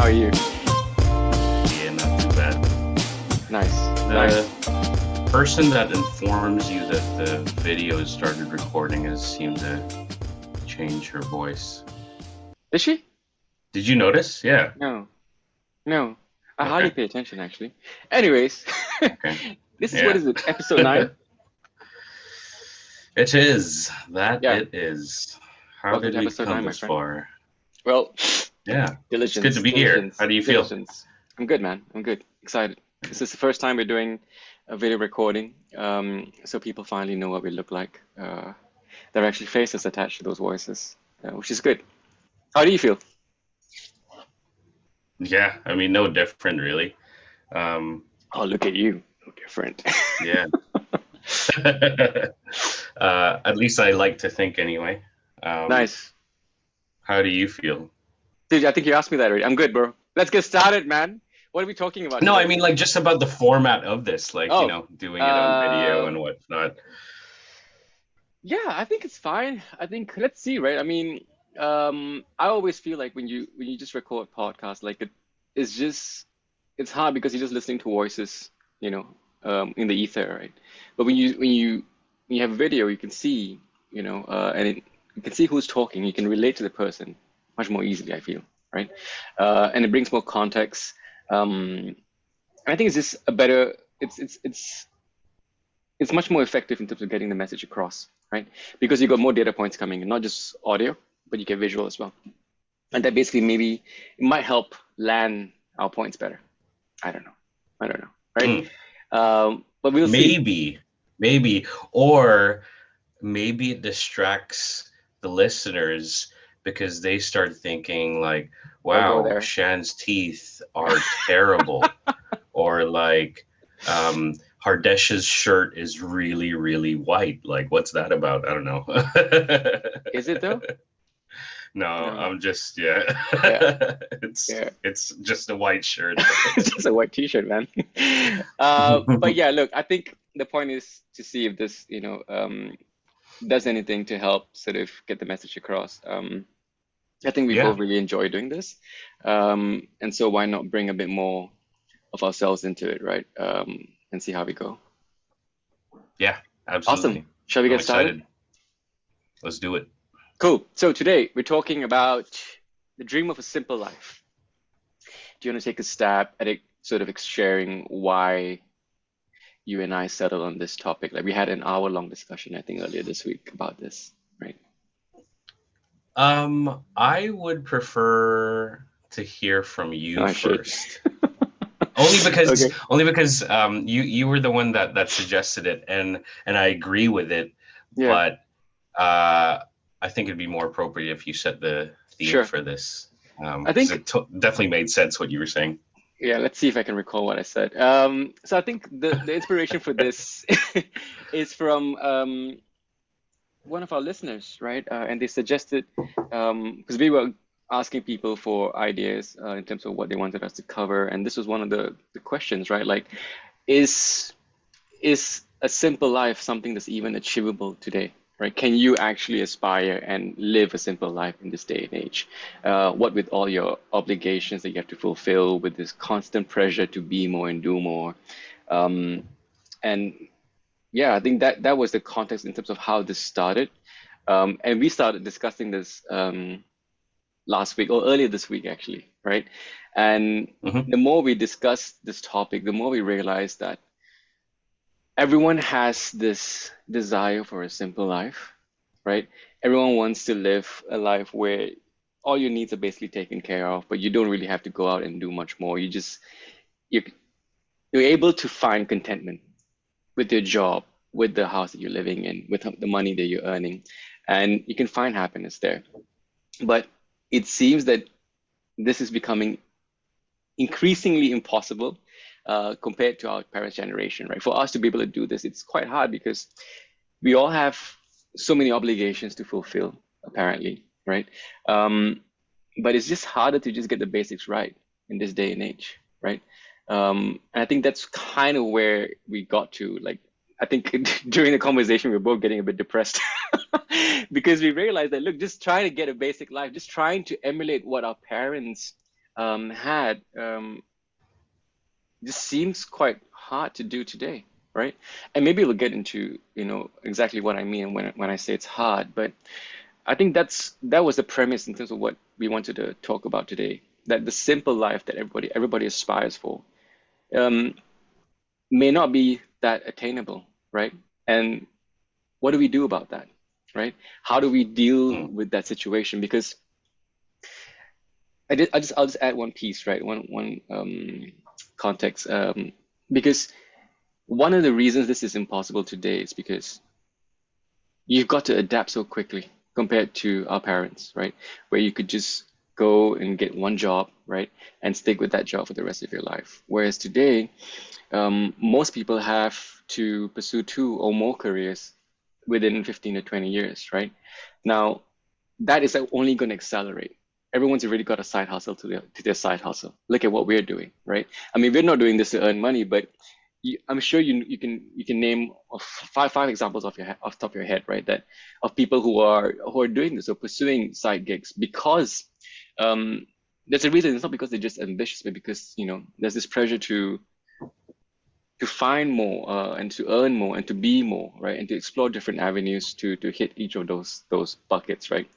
How are you? Yeah, not too bad. Nice. The Nice. person that informs you that the video has started recording has seemed to change her voice. Is she? Did you notice? Yeah. No. No. I hardly Okay. pay attention actually. Anyways, Okay. this is what Yeah. is it? Episode 9? It is. That Yeah. it is. How Welcome did to we episode come 9, my this friend. far? Well, Yeah. It's good to diligence, be here. How diligence, do you feel? diligence. I'm good, man. I'm good. Excited. This is the first time we're doing a video recording, so people finally know what we look like. There are actually faces attached to those voices, which is good. How do you feel? Yeah. I mean, no different really. Um, Oh, look at you. No different. yeah. At least I like to think anyway. Um, Nice. how do you feel? Dude, I think you asked me that already. I'm good, bro. Let's get started, man. What are we talking about No, I today? mean like just about the format of this, like, Oh, doing it on video and um, whatnot. yeah, I think it's fine. I think let's see, right? I mean, I always feel like when you just record podcasts, like it's hard because you're just listening to voices, you know, in the ether, right? But when you have a video, you can see, you can see who's talking. You can relate to the person much more easily, I feel, right? And it brings more context. Um, I think it's just a better. It's much more effective in terms of getting the message across, right? Because you got more data points coming in, not just audio, but you get visual as well. And that basically maybe it might help land our points better. I don't know. I don't know, right? Mm, But we'll see. maybe, or maybe it distracts the listeners because they start thinking like, Don't go wow, there. Shan's teeth are terrible, or like, Hardesh's shirt is really, really white. Like, what's that about? I don't know. Is it though? No, No. I'm just, yeah. Yeah. it's Yeah. it's just a white shirt. It's just a white t-shirt, man. But yeah, look, I think the point is to see if this, does anything to help sort of get the message across. I think we Yeah, both really enjoy doing this. And so why not bring a bit more of ourselves into it, right? And see how we go. yeah, Awesome. absolutely. Shall we I'm get started? excited. Let's do it. Cool. So today we're talking about the dream of a simple life. Do you want to take a stab at it, sort of sharing why you and I settled on this topic? Like we had an hour-long discussion, I think, earlier this week about this, right? I would prefer to hear from you Oh shit. first. Only because Okay. you were the one that suggested it, and I agree with it, Yeah. but I think it'd be more appropriate if you set the theme Sure. for this, I because think it definitely made sense what you were saying. Yeah, let's see if I can recall what I said. So I think the inspiration for this is from one of our listeners, right? And they suggested because we were asking people for ideas in terms of what they wanted us to cover, and this was one of the questions, right? Like, is is a simple life something that's even achievable today? Right? Can you actually aspire and live a simple life in this day and age? What with all your obligations that you have to fulfill, with this constant pressure to be more and do more, um, and yeah, I think that was the context in terms of how this started. And we started discussing this last week or earlier this week, actually, right? And Hmm. the more we discussed this topic, the more we realized that everyone has this desire for a simple life, right? Everyone wants to live a life where all your needs are basically taken care of, but you don't really have to go out and do much more. You're, you're able to find contentment with your job, with the house that you're living in, with the money that you're earning, and you can find happiness there. But it seems that this is becoming increasingly impossible compared to our parents' generation, right? For us to be able to do this, it's quite hard because we all have so many obligations to fulfill, apparently, right? Um, but it's just harder to just get the basics right in this day and age, right? And I think that's kind of where we got to. Like, I think during the conversation, we were both getting a bit depressed because we realized that, look, just trying to get a basic life, just trying to emulate what our parents had just seems quite hard to do today, right? And maybe we'll get into, exactly what I mean when I say it's hard, but I think that was the premise in terms of what we wanted to talk about today. That the simple life that everybody aspires for um, may not be that attainable, right? And what do we do about that, right? How do we deal Mm, with that situation? Because I'll just add one piece, right? One context. Because one of the reasons this is impossible today is because you've got to adapt so quickly compared to our parents, right? Where you could just go and get one job, right, and stick with that job for the rest of your life. Whereas today, most people have to pursue two or more careers within 15 to 20 years, right? Now, that is only going to accelerate. Everyone's already got a side hustle to their side hustle. Look at what we're doing, right? I mean, we're not doing this to earn money, but I'm sure you can name five examples off the top of your head, right? That of people who are doing this or pursuing side gigs because um, there's a reason. It's not because they're just ambitious, but because there's this pressure to find more and to earn more and to be more, right? And to explore different avenues to hit each of those buckets, right?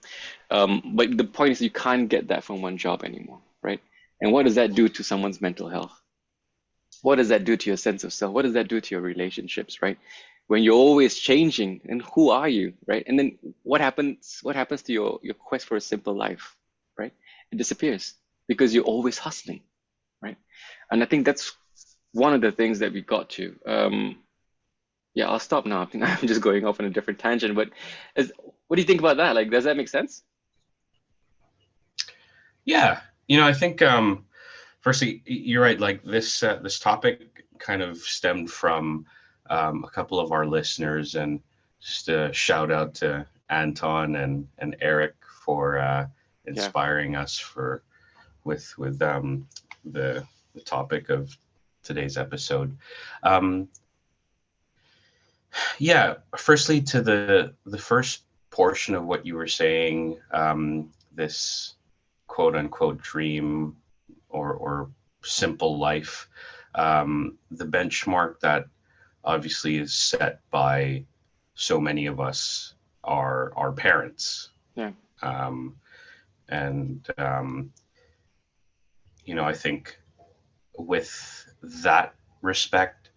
But the point is you can't get that from one job anymore, right? And what does that do to someone's mental health? What does that do to your sense of self? What does that do to your relationships, right? When you're always changing, and who are you, right? And then what happens to your quest for a simple life, right? It disappears because you're always hustling, right? And I think that's one of the things that we got to. Yeah, I'll stop now. I think I'm just going off on a different tangent, but what do you think about that? Like, does that make sense? yeah, I think firstly, you're right. Like this topic kind of stemmed from a couple of our listeners, and just a shout out to Anton and Eric for Yeah, inspiring us with the topic of today's episode. Um, yeah, firstly to the first portion of what you were saying, this quote unquote dream or simple life, the benchmark that obviously is set by so many of us are our parents. yeah, Um, and, I think with that respect,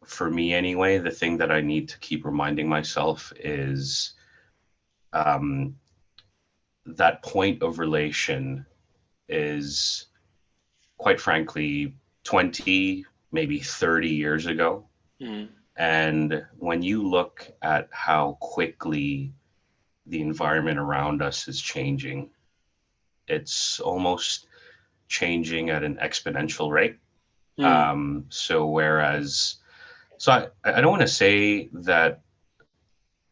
for me anyway, the thing that I need to keep reminding myself is um, that point of relation is quite frankly 20, maybe 30 years ago. mm, And when you look at how quickly the environment around us is changing, it's almost changing at an exponential rate. mm, So whereas, so I don't want to say that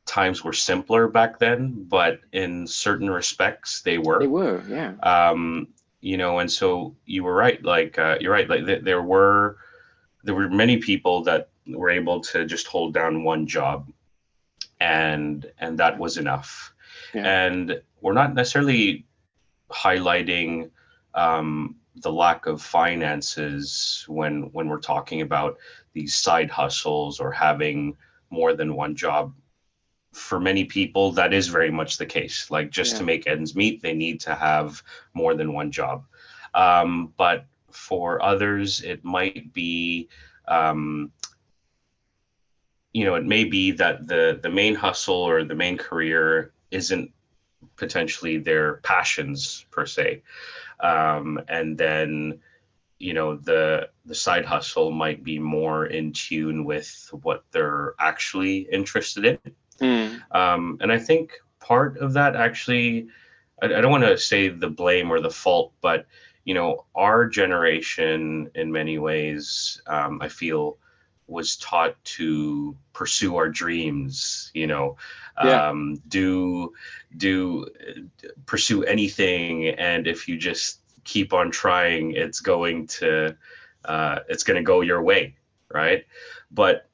times were simpler back then, but in certain respects they they were. were, yeah, Um, and so you were right. Like you're right. Like there were many people that were able to just hold down one job, and that was enough. yeah, And we're not necessarily highlighting the lack of finances when we're talking about these side hustles or having more than one job. For many people, that is very much the case. Like just to yeah, make ends meet, they need to have more than one job. But for others, it might be, um, it may be that the main hustle or the main career isn't potentially their passions per se, and then the side hustle might be more in tune with what they're actually interested in. mm, And I think part of that actually, I don't want to say the blame or the fault, but our generation in many ways, I feel, was taught to pursue our dreams. yeah, Do pursue anything, and if you just keep on trying, it's going to go your way, right? But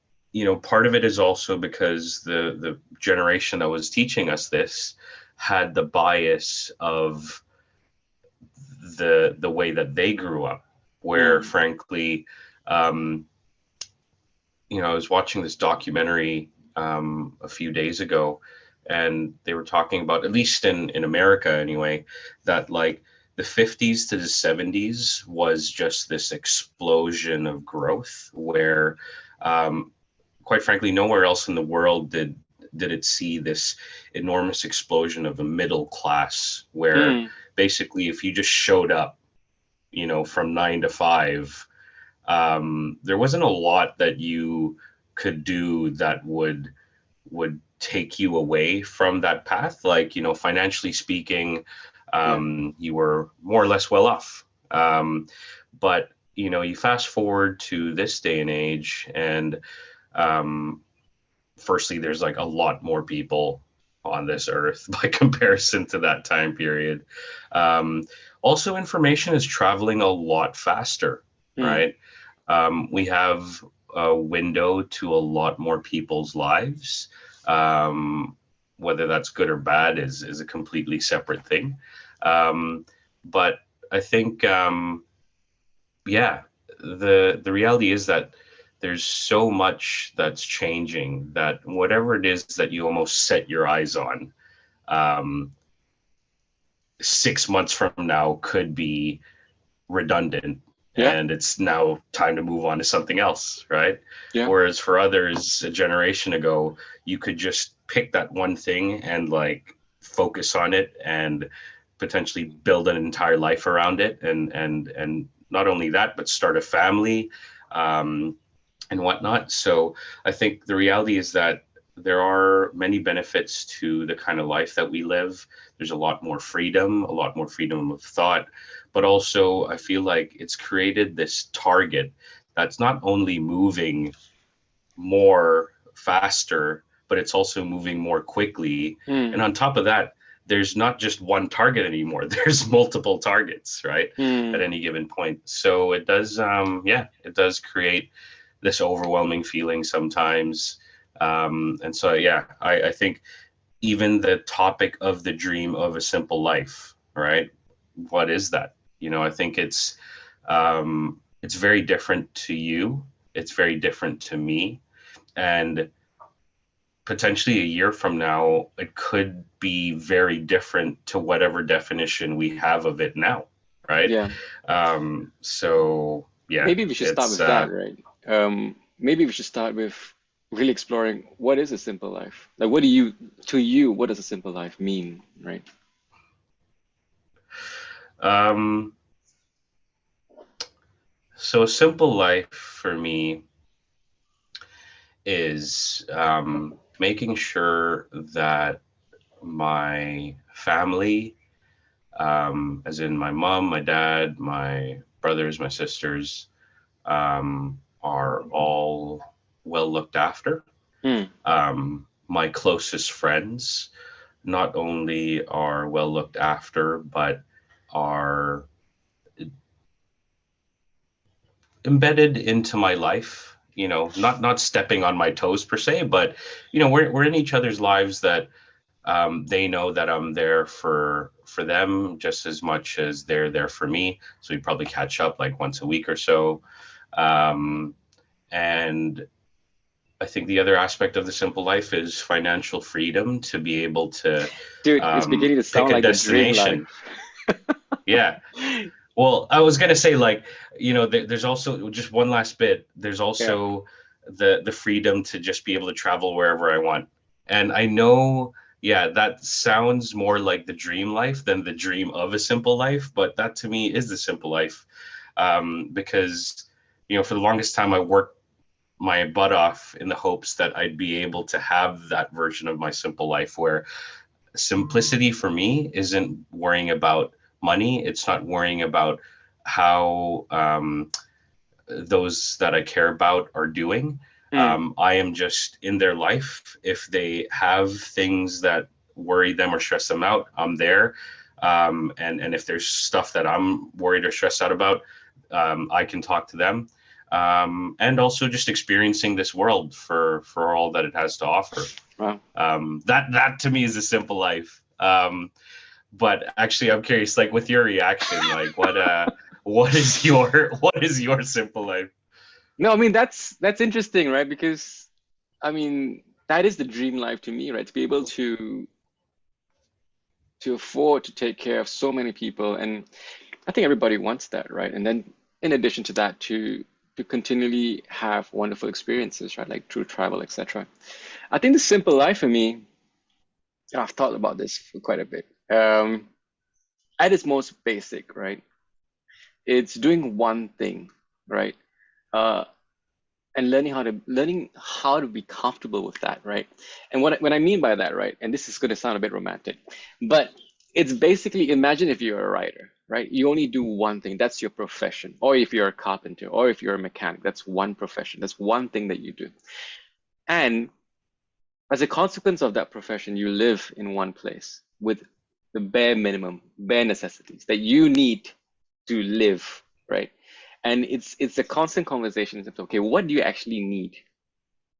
part of it is also because the generation that was teaching us this had the bias of the way that they grew up, where Mm. frankly, um, I was watching this documentary a few days ago, and they were talking about, at least in America anyway, that like the 50s to the 70s was just this explosion of growth where, um, quite frankly, nowhere else in the world did it see this enormous explosion of a middle class where Mm. basically if you just showed up, from 9 to 5, there wasn't a lot that you could do that would take you away from that path. Like, financially speaking, Yeah. you were more or less well off. But you fast forward to this day and age, and um, firstly, there's like a lot more people on this earth by comparison to that time period. Um, Also, information is traveling a lot faster, Mm. right? We have a window to a lot more people's lives. Um, Whether that's good or bad is a completely separate thing. But I think, yeah, the reality is that there's so much that's changing that whatever it is that you almost set your eyes on, um, 6 months from now could be redundant, Yeah. and it's now time to move on to something else, right? Yeah. Whereas for others a generation ago, you could just pick that one thing and like focus on it and potentially build an entire life around it, and not only that, but start a family, um, and whatnot. So I think the reality is that there are many benefits to the kind of life that we live. There's a lot more freedom of thought, but also I feel like it's created this target that's not only moving more faster, but it's also moving more quickly. And Mm. on top of that, there's not just one target anymore. There's multiple targets, right? At Mm. any given point. So it does, yeah, it does create this overwhelming feeling sometimes. And so, yeah, I think even the topic of the dream of a simple life, right? What is that? I think it's very different to you. It's very different to me, and potentially a year from now, it could be very different to whatever definition we have of it now, right? Yeah. So yeah, Maybe we should start it's with that, right? Maybe we should start with really exploring what is a simple life? Like, to you, what does a simple life mean, right? um, so a simple life for me is making sure that my family, as in my mom, my dad, my brothers, my sisters, are all well looked after. Mm. My closest friends not only are well looked after, but are embedded into my life. Not stepping on my toes per se, but we're in each other's lives, that they know that I'm there for them just as much as they're there for me. So we probably catch up like once a week or so. Um, and I think the other aspect of the simple life is financial freedom to be able to Dude, it's beginning to pick sound a like the dream destination. life. Yeah. Well, I was gonna say, like, there's also just one last bit. There's Yeah. also the freedom to just be able to travel wherever I want. And I know, yeah, that sounds more like the dream life than the dream of a simple life, but that to me is the simple life. Because for the longest time I worked my butt off in the hopes that I'd be able to have that version of my simple life, where simplicity for me isn't worrying about money. It's not worrying about how those that I care about are doing. Mm. I am just in their life. If they have things that worry them or stress them out, I'm there. And if there's stuff that I'm worried or stressed out about, I can talk to them. And also just experiencing this world for all that it has to offer. Wow. That to me is a simple life. But actually, I'm curious, like with your reaction, like what is your simple life? No, I mean that's interesting, right? Because I mean that is the dream life to me, right? To be able to afford to take care of so many people, and I think everybody wants that, right? And then in addition to that, to continually have wonderful experiences, right? Like through travel, etc. I think the simple life for me, and I've thought about this for quite a bit. At its most basic, right? It's doing one thing, right? Uh, and learning how to be comfortable with that, right? And what I mean by that, right? And this is going to sound a bit romantic, but it's basically, imagine if you're a writer, right? You only do one thing. That's your profession. Or if you're a carpenter, or if you're a mechanic, that's one profession. That's one thing that you do. And as a consequence of that profession, you live in one place with the bare minimum, bare necessities that you need to live, right? And it's a constant conversation of, okay, what do you actually need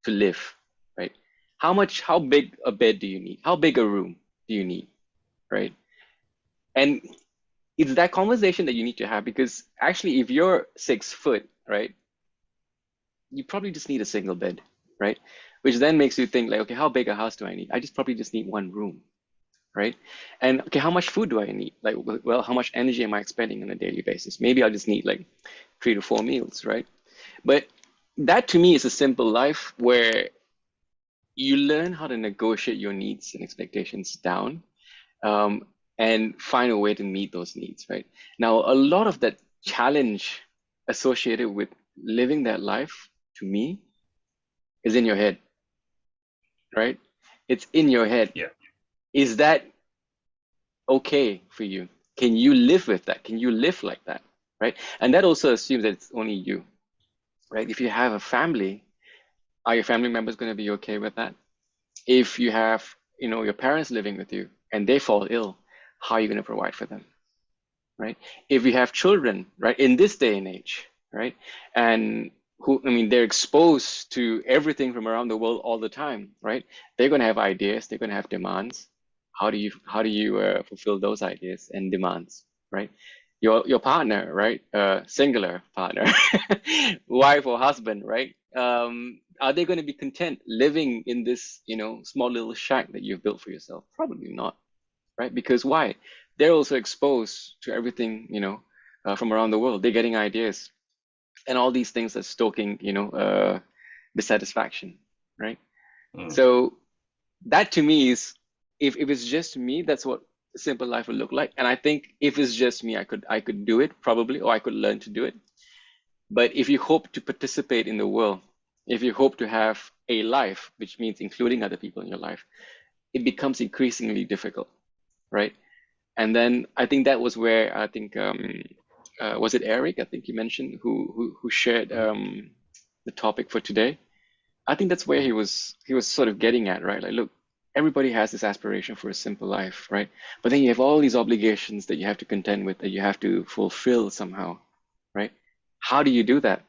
to live, right? How big a bed do you need? How big a room do you need, right? And it's that conversation that you need to have, because actually, if you're 6 foot, right, you probably just need a single bed, right? Which then makes you think like, okay, how big a house do I need? I just probably just need one room, right? And okay, how much food do I need? Like, well, how much energy am I expending on a daily basis? Maybe I'll just need like 3 to 4 meals, right? But that to me is a simple life where you learn how to negotiate your needs and expectations down, um, and find a way to meet those needs, right? Now, a lot of that challenge associated with living that life, to me, is in your head, right? It's in your head. Yeah. Is that okay for you? Can you live with that? Can you live like that, right? And that also assumes that it's only you, right? If you have a family, are your family members going to be okay with that? If you have, your parents living with you and they fall ill, how are you going to provide for them, right? If you have children, right, in this day and age, right, and who, I mean, they're exposed to everything from around the world all the time, right? They're going to have ideas, they're going to have demands. How do you fulfill those ideas and demands, right? Your partner, right? Singular partner, wife or husband, right? Are they going to be content living in this, small little shack that you've built for yourself? Probably not, right? Because why? They're also exposed to everything, from around the world. They're getting ideas, and all these things are stoking, dissatisfaction, right? Mm. So that to me is, if it's just me, that's what a simple life would look like. And I think if it's just me, I could do it probably, or I could learn to do it. But if you hope to participate in the world, if you hope to have a life, which means including other people in your life, it becomes increasingly difficult, right? And then I think that was where I think, was it Eric? I think you mentioned, who shared, Mhm. the topic for today. I think that's where he was sort of getting at, right? Like, look, everybody has this aspiration for a simple life, right? But then you have all these obligations that you have to contend with, that you have to fulfill somehow, right? How do you do that,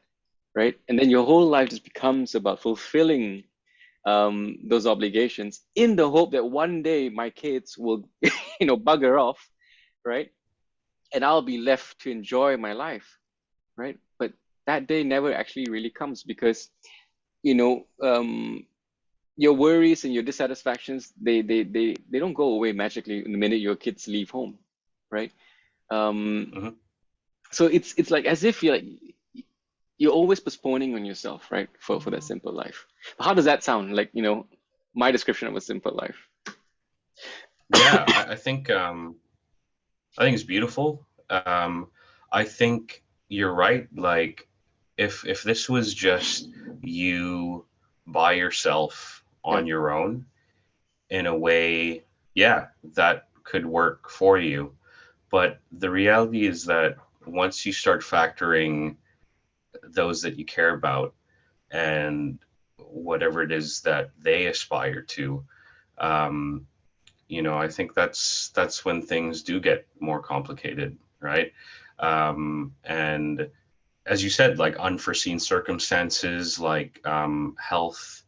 right? And then your whole life just becomes about fulfilling, those obligations, in the hope that one day my kids will, bugger off, right? And I'll be left to enjoy my life, right? But that day never actually really comes, because, you know, um, your worries and your dissatisfactions, they don't go away magically the minute your kids leave home, right? Um, Mhm. so it's like as if you're always postponing on yourself, right? For that simple life. How does that sound? Like, my description of a simple life. Yeah, I think it's beautiful. I think you're right. Like, if this was just you by yourself Yeah, on your own, in a way, yeah, that could work for you. But the reality is that once you start factoring those that you care about and whatever it is that they aspire to, um, I think that's when things do get more complicated, right? And as you said, like unforeseen circumstances, like health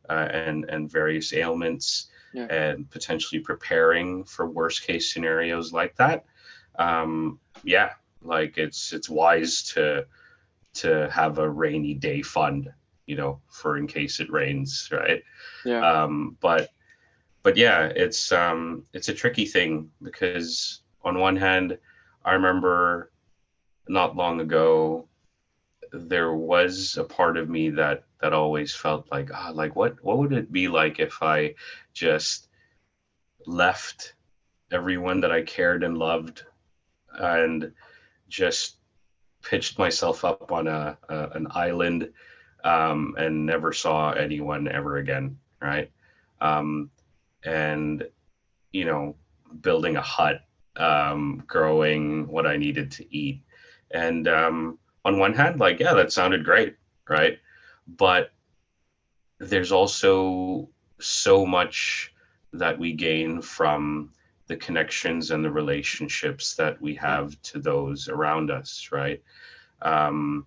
and various ailments. Yeah. and potentially preparing for worst case scenarios like that. Yeah, like it's wise to have a rainy day fund, for in case it rains, right? Yeah. But yeah, it's a tricky thing because on one hand, I remember not long ago there was a part of me that always felt like, like what would it be like if I just left everyone that I cared and loved and just pitched myself up on an island, and never saw anyone ever again, right? Um, and you know, building a hut, growing what I needed to eat, and on one hand, like, yeah, that sounded great, right? But there's also so much that we gain from the connections and the relationships that we Yeah. have to those around us, right? Um,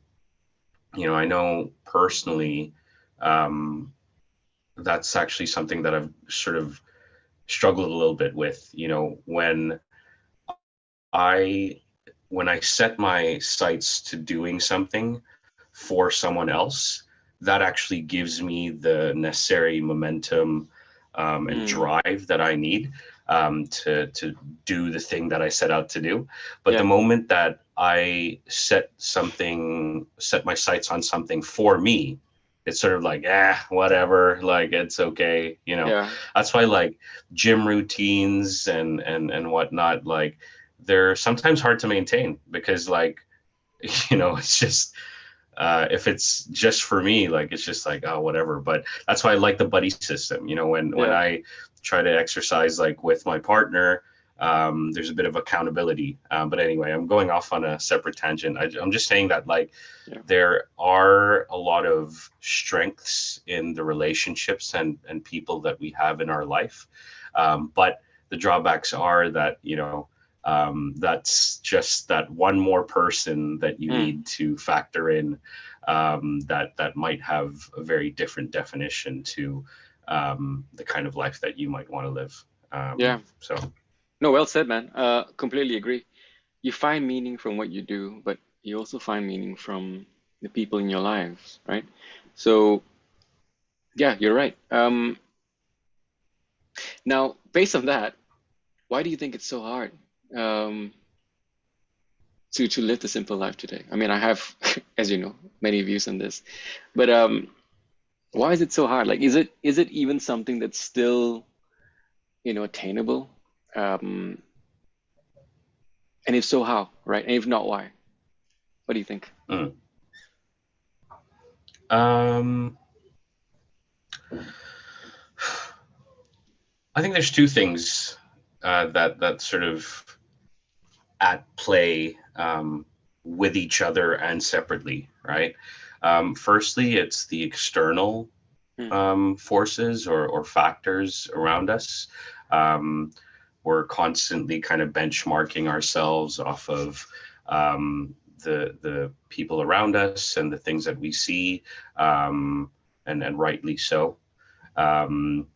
I know personally, um, that's actually something that I've sort of struggled a little bit with. I when I set my sights to doing something for someone else, that actually gives me the necessary momentum, and Mm. drive that I need, to do the thing that I set out to do. But the Yeah. moment that I set my sights on something for me, it's sort of like, whatever, like it's okay. Yeah. That's why, like, gym routines and whatnot, like, they're sometimes hard to maintain because, like, it's just, if it's just for me, like, it's just like, oh, whatever. But that's why I like the buddy system. When Yeah. I try to exercise, like, with my partner, there's a bit of accountability. But anyway, I'm going off on a separate tangent. I'm just saying that, like, Yeah. there are a lot of strengths in the relationships and people that we have in our life. But the drawbacks are that, that's just that one more person that you Mm. need to factor in, that might have a very different definition to, the kind of life that you might want to live. Yeah. So, No, well said, man. Completely agree. You find meaning from what you do, but you also find meaning from the people in your lives, right? So, yeah, you're right. Now, based on that, why do you think it's so hard um, to live the simple life today? I mean, I have, as you know, many views on this, but why is it so hard? Like, is it even something that's still, attainable? Um, and if so, how, right? And if not, why? What do you think? mm. um, I think there's two things, that sort of at play, with each other and separately, right? Firstly, it's the external, Hmm. forces or factors around us. Um, we're constantly kind of benchmarking ourselves off of, the people around us and the things that we see, and rightly so. Um,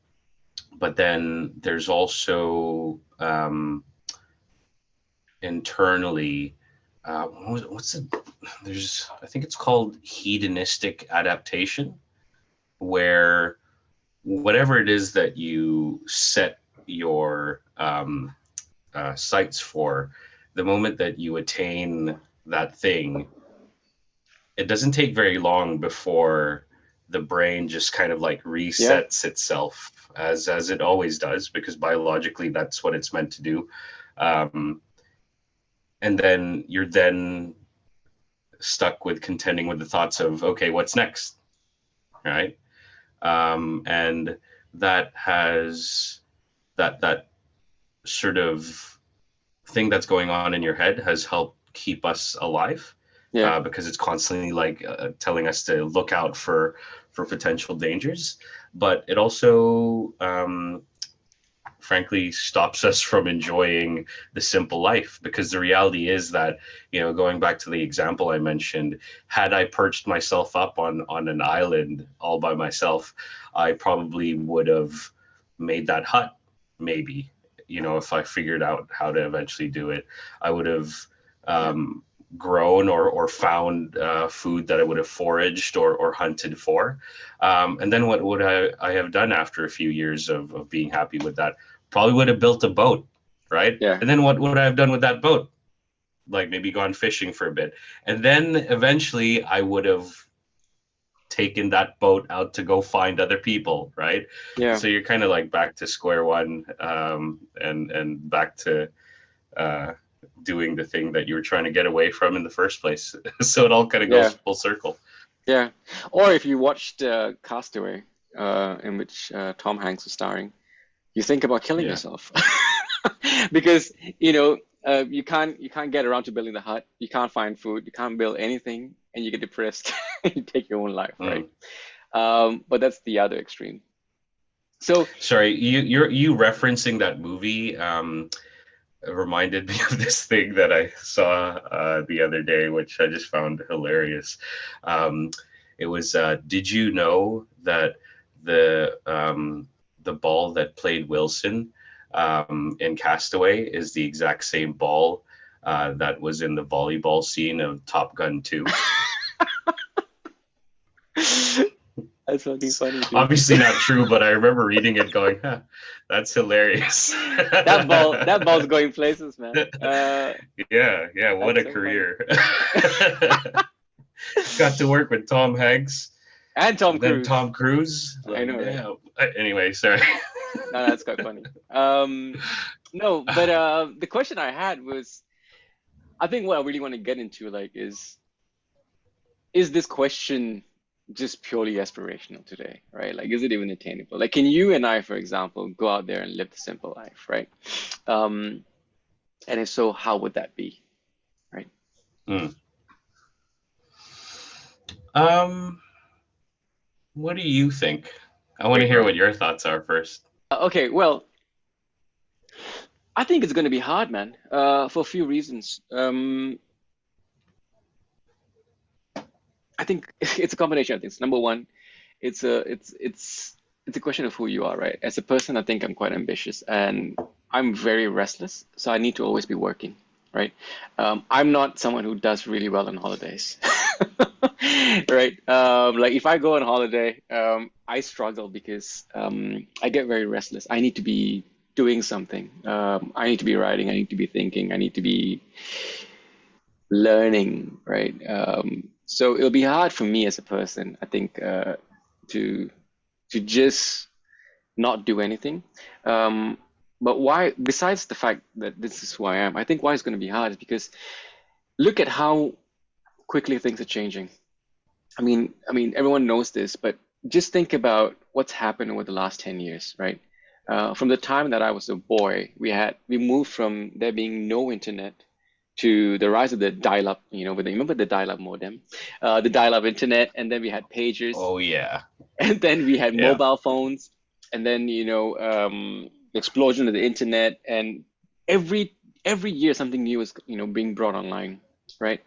but then there's also, internally, what's it? There's, I think it's called hedonistic adaptation, where whatever it is that you set your, sights for, the moment that you attain that thing, it doesn't take very long before the brain just kind of like Yeah, resets itself, as it always does, because biologically that's what it's meant to do. Um, and then you're then stuck with contending with the thoughts of, okay, what's next, right? And that has that sort of thing that's going on in your head has helped keep us alive, yeah, because it's constantly like, telling us to look out for potential dangers, but it also, frankly stops us from enjoying the simple life, because the reality is that, going back to the example I mentioned, had I perched myself up on an island all by myself, I probably would have made that hut, maybe, if I figured out how to eventually do it, I would have Yeah. um, grown or found food that I would have foraged or hunted for. And then what would I have done after a few years of being happy with that? Probably would have built a boat, right? Yeah. And then what would I have done with that boat? Like maybe gone fishing for a bit. And then eventually I would have taken that boat out to go find other people, right? Yeah. So you're kind of like back to square one, and back to uh, doing the thing that you were trying to get away from in the first place. So it all kind of goes Yeah. full circle. Yeah. Or if you watched Castaway, in which Tom Hanks was starring, you think about killing Yeah. yourself because you can't get around to building the hut. You can't find food. You can't build anything, and you get depressed. You take your own life, right? Mm. But that's the other extreme. So Sorry, you referencing that movie reminded me of this thing that I saw the other day, which I just found hilarious. Um, it was, did you know that the ball that played Wilson in Castaway is the exact same ball that was in the volleyball scene of Top Gun 2? that's fucking funny, dude. Obviously not true, but I remember reading it going, huh, that's hilarious. That ball's going places, man. Yeah, what That's a so funny. career. Got to work with Tom Hanks, And Tom then Cruise. Tom Cruise. I Like, know, right? damn. Anyway, sorry. No, that's quite funny. No, but the question I had was, I think what I really want to get into, like, is this question just purely aspirational today, right? Like, is it even attainable? Like, can you and I, for example, go out there and live the simple life, right? Um, and if so, how would that be, right? Hmm. Um, what do you think? I want to Great hear what question. your thoughts are first. Okay, well, I think it's going to be hard, man, for a few reasons. I think it's a combination of things. Number one, it's a it's it's a question of who you are, right? As a person, I think I'm quite ambitious and I'm very restless, so I need to always be working, right? I'm not someone who does really well on holidays, right? Like if I go on holiday, I struggle because I get very restless. I need to be doing something. I need to be writing. I need to be thinking. I need to be learning, right? So it'll be hard for me as a person, I think, to just not do anything. Um, but why, besides the fact that this is who I am, I think why it's going to be hard is because look at how quickly things are changing. I mean, everyone knows this, but just think about what's happened over the last 10 years, right? From the time that I was a boy, we moved from there being no internet to the rise of the dial-up, with remember the dial-up modem, the dial-up internet, and then we had pagers, Oh yeah, and then we had yeah. mobile phones, and then the explosion of the internet, and every every year something new is being brought online, right?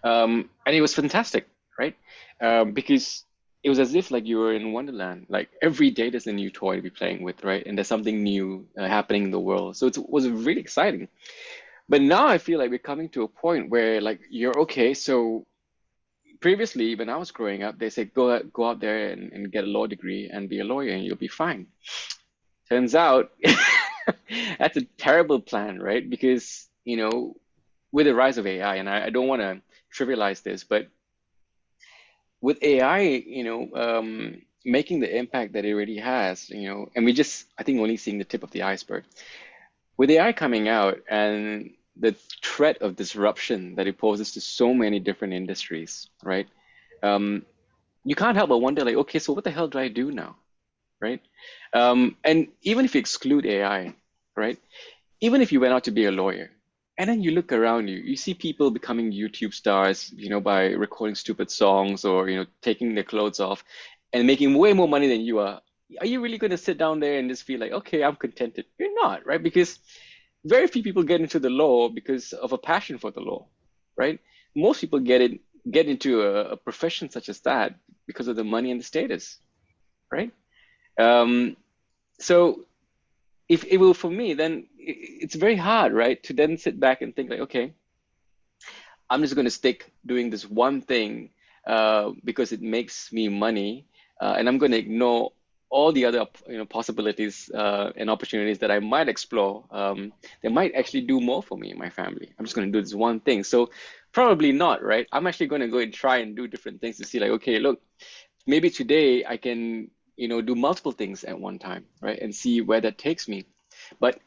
And it was fantastic, right? Because it was as if like you were in Wonderland. Like every day there's a new toy to be playing with, right? And there's something new happening in the world. So it was really exciting. But now I feel like we're coming to a point where like you're okay. So previously, when I was growing up, they said go out there and get a law degree and be a lawyer and you'll be fine. Turns out that's a terrible plan, right? Because with the rise of AI, and I don't want to trivialize this, but with AI, making the impact that it already has, and we just, I think, only seeing the tip of the iceberg. With AI coming out and the threat of disruption that it poses to so many different industries, right? Um, you can't help but wonder, like, okay, so what the hell do I do now, right? And even if you exclude AI, right? Even if you went out to be a lawyer, and then you look around you, you see people becoming YouTube stars, by recording stupid songs or, taking their clothes off and making way more money than you are. Are you really going to sit down there and just feel like, okay, I'm contented? You're not, right? Because very few people get into the law because of a passion for the law, right? Most people get into a profession such as that because of the money and the status, right? Um, so if it were for me, then it's very hard, right, to then sit back and think like, okay, I'm just going to stick doing this one thing because it makes me money, and I'm going to ignore all the other possibilities and opportunities that I might explore. That might actually do more for me and my family. I'm just going to do this one thing. So probably not, right? I'm actually going to go and try and do different things to see like, okay, look, maybe today I can do multiple things at one time, right, and see where that takes me. But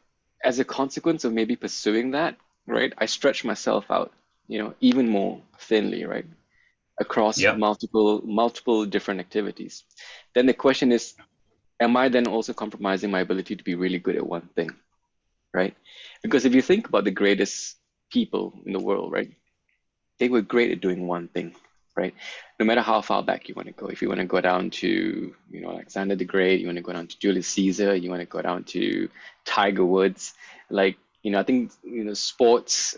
as a consequence of maybe pursuing that, right, I stretch myself out, even more thinly, right, across Yep. multiple different activities. Then the question is, am I then also compromising my ability to be really good at one thing, right? Because if you think about the greatest people in the world, right, they were great at doing one thing, right? No matter how far back you want to go. If you want to go down to, Alexander the Great, you want to go down to Julius Caesar, you want to go down to Tiger Woods, like, I think, sports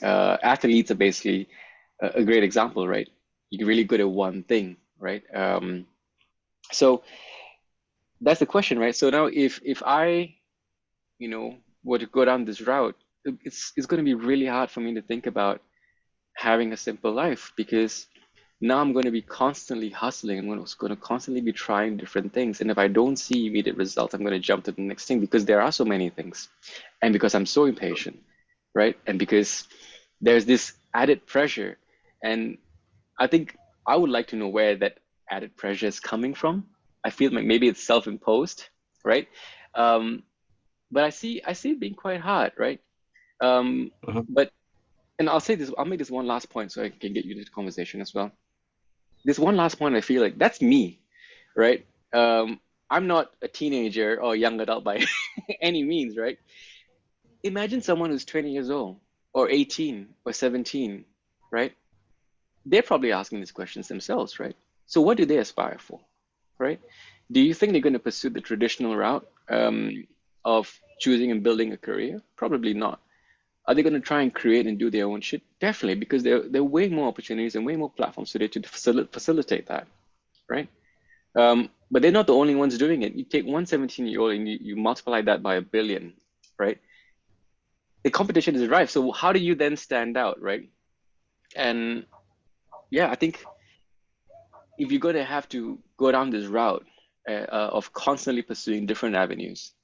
athletes are basically a great example, right? You're really good at one thing, right? So that's the question, right? So now if I, were to go down this route, it's going to be really hard for me to think about having a simple life because now I'm going to be constantly hustling. I'm going to constantly be trying different things. And if I don't see immediate results, I'm going to jump to the next thing because there are so many things. And because I'm so impatient, right? And because there's this added pressure. And I think I would like to know where that added pressure is coming from. I feel like maybe it's self-imposed, right? Um, but I see it being quite hard, right? Um, Mhm. but and I'll say this, I'll make this one last point so I can get you to the conversation as well. This one last point, I feel like that's me, right? I'm not a teenager or a young adult by any means, right? Imagine someone who's 20 years old or 18 or 17, right? They're probably asking these questions themselves, right? So what do they aspire for, right? Do you think they're going to pursue the traditional route of choosing and building a career? Probably not. Are they going to try and create and do their own shit? Definitely, because there are way more opportunities and way more platforms today to facilitate that, right? But they're not the only ones doing it. You take one 17-year-old and you multiply that by a billion, right? The competition is rife. So how do you then stand out, right? And yeah, I think if you're going to have to go down this route of constantly pursuing different avenues,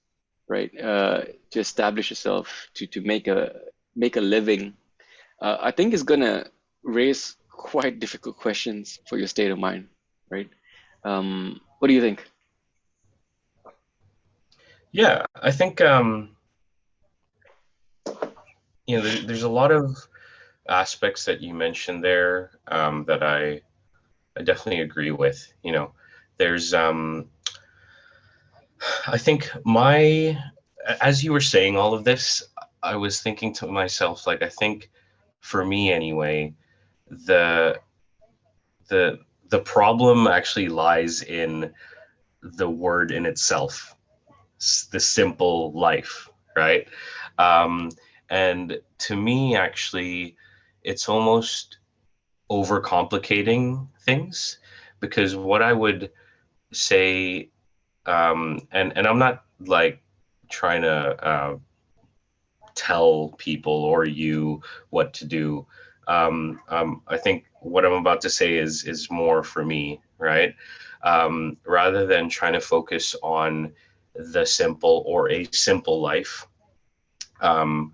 right, to establish yourself, to make a living, I think it's going to raise quite difficult questions for your state of mind, right? What do you think? Yeah, I think there's a lot of aspects that you mentioned there that I definitely agree with. There's I think as you were saying all of this, I was thinking to myself, like, I think for me anyway, the the the problem actually lies in the word in itself, the simple life, right? Um, and to me, actually, it's almost overcomplicating things because what I would say, and I'm not like trying to tell people or you what to do. I think what I'm about to say is more for me, right? Rather than trying to focus on the simple or a simple life, um,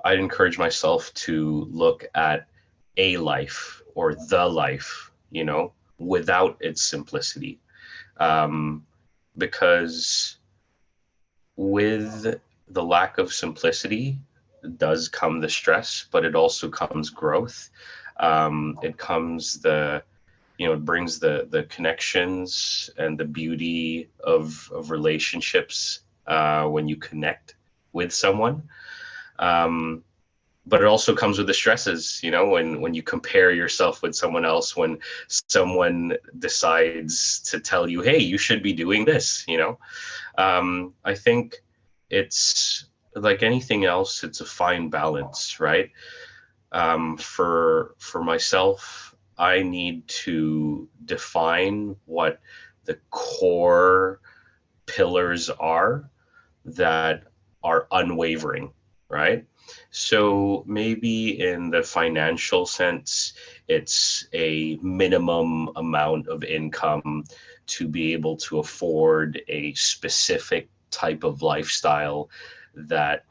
I'd encourage myself to look at a life or the life, without its simplicity. Um, because with the lack of simplicity does come the stress, but it also comes growth. It comes it brings the connections and the beauty of relationships when you connect with someone. Um, but it also comes with the stresses, when you compare yourself with someone else, when someone decides to tell you, hey, you should be doing this. I think it's like anything else, it's a fine balance, right? For myself, I need to define what the core pillars are that are unwavering, right? So maybe in the financial sense, it's a minimum amount of income to be able to afford a specific type of lifestyle that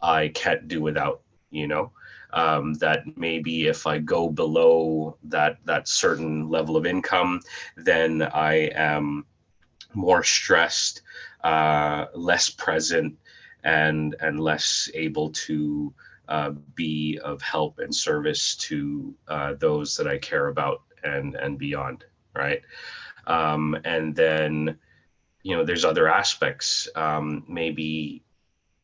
I can't do without, you know. That maybe if I go below that certain level of income, then I am more stressed, less present, and less able to be of help and service to those that I care about and beyond, right? And then there's other aspects. Maybe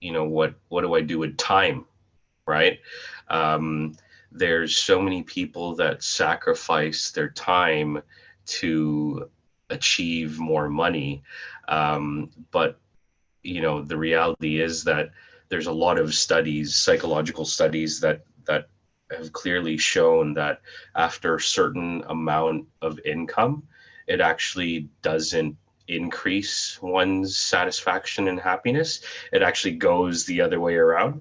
what do I do with time, right? Um, there's so many people that sacrifice their time to achieve more money. But the reality is that there's a lot of studies, psychological studies that have clearly shown that after a certain amount of income, it actually doesn't increase one's satisfaction and happiness. It actually goes the other way around.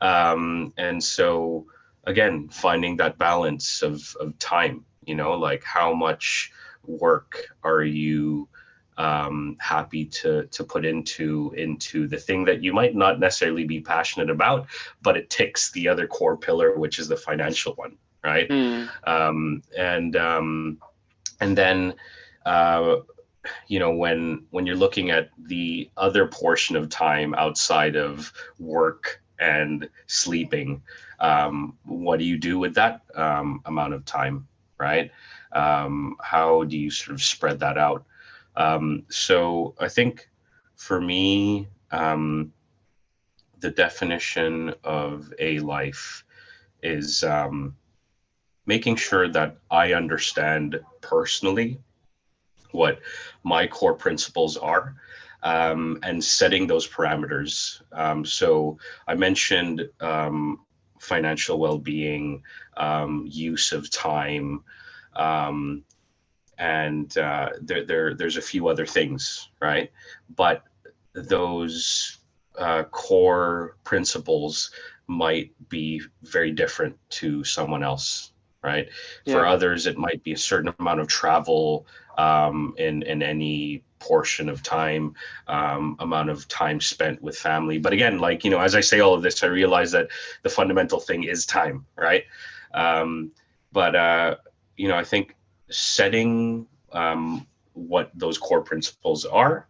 And so again, finding that balance of time, like how much work are you happy to put into the thing that you might not necessarily be passionate about, but it ticks the other core pillar, which is the financial one, right? Mm. And then when you're looking at the other portion of time outside of work and sleeping, what do you do with that amount of time, right? How do you sort of spread that out? So I think for me, the definition of a life is making sure that I understand personally what my core principles are, and setting those parameters. So I mentioned financial well-being, use of time, um, and there's a few other things, right? But those core principles might be very different to someone else, right? For Yeah. others, it might be a certain amount of travel in any portion of time, amount of time spent with family. But again, like, as I say all of this, I realize that the fundamental thing is time, right? Um, but I think setting what those core principles are,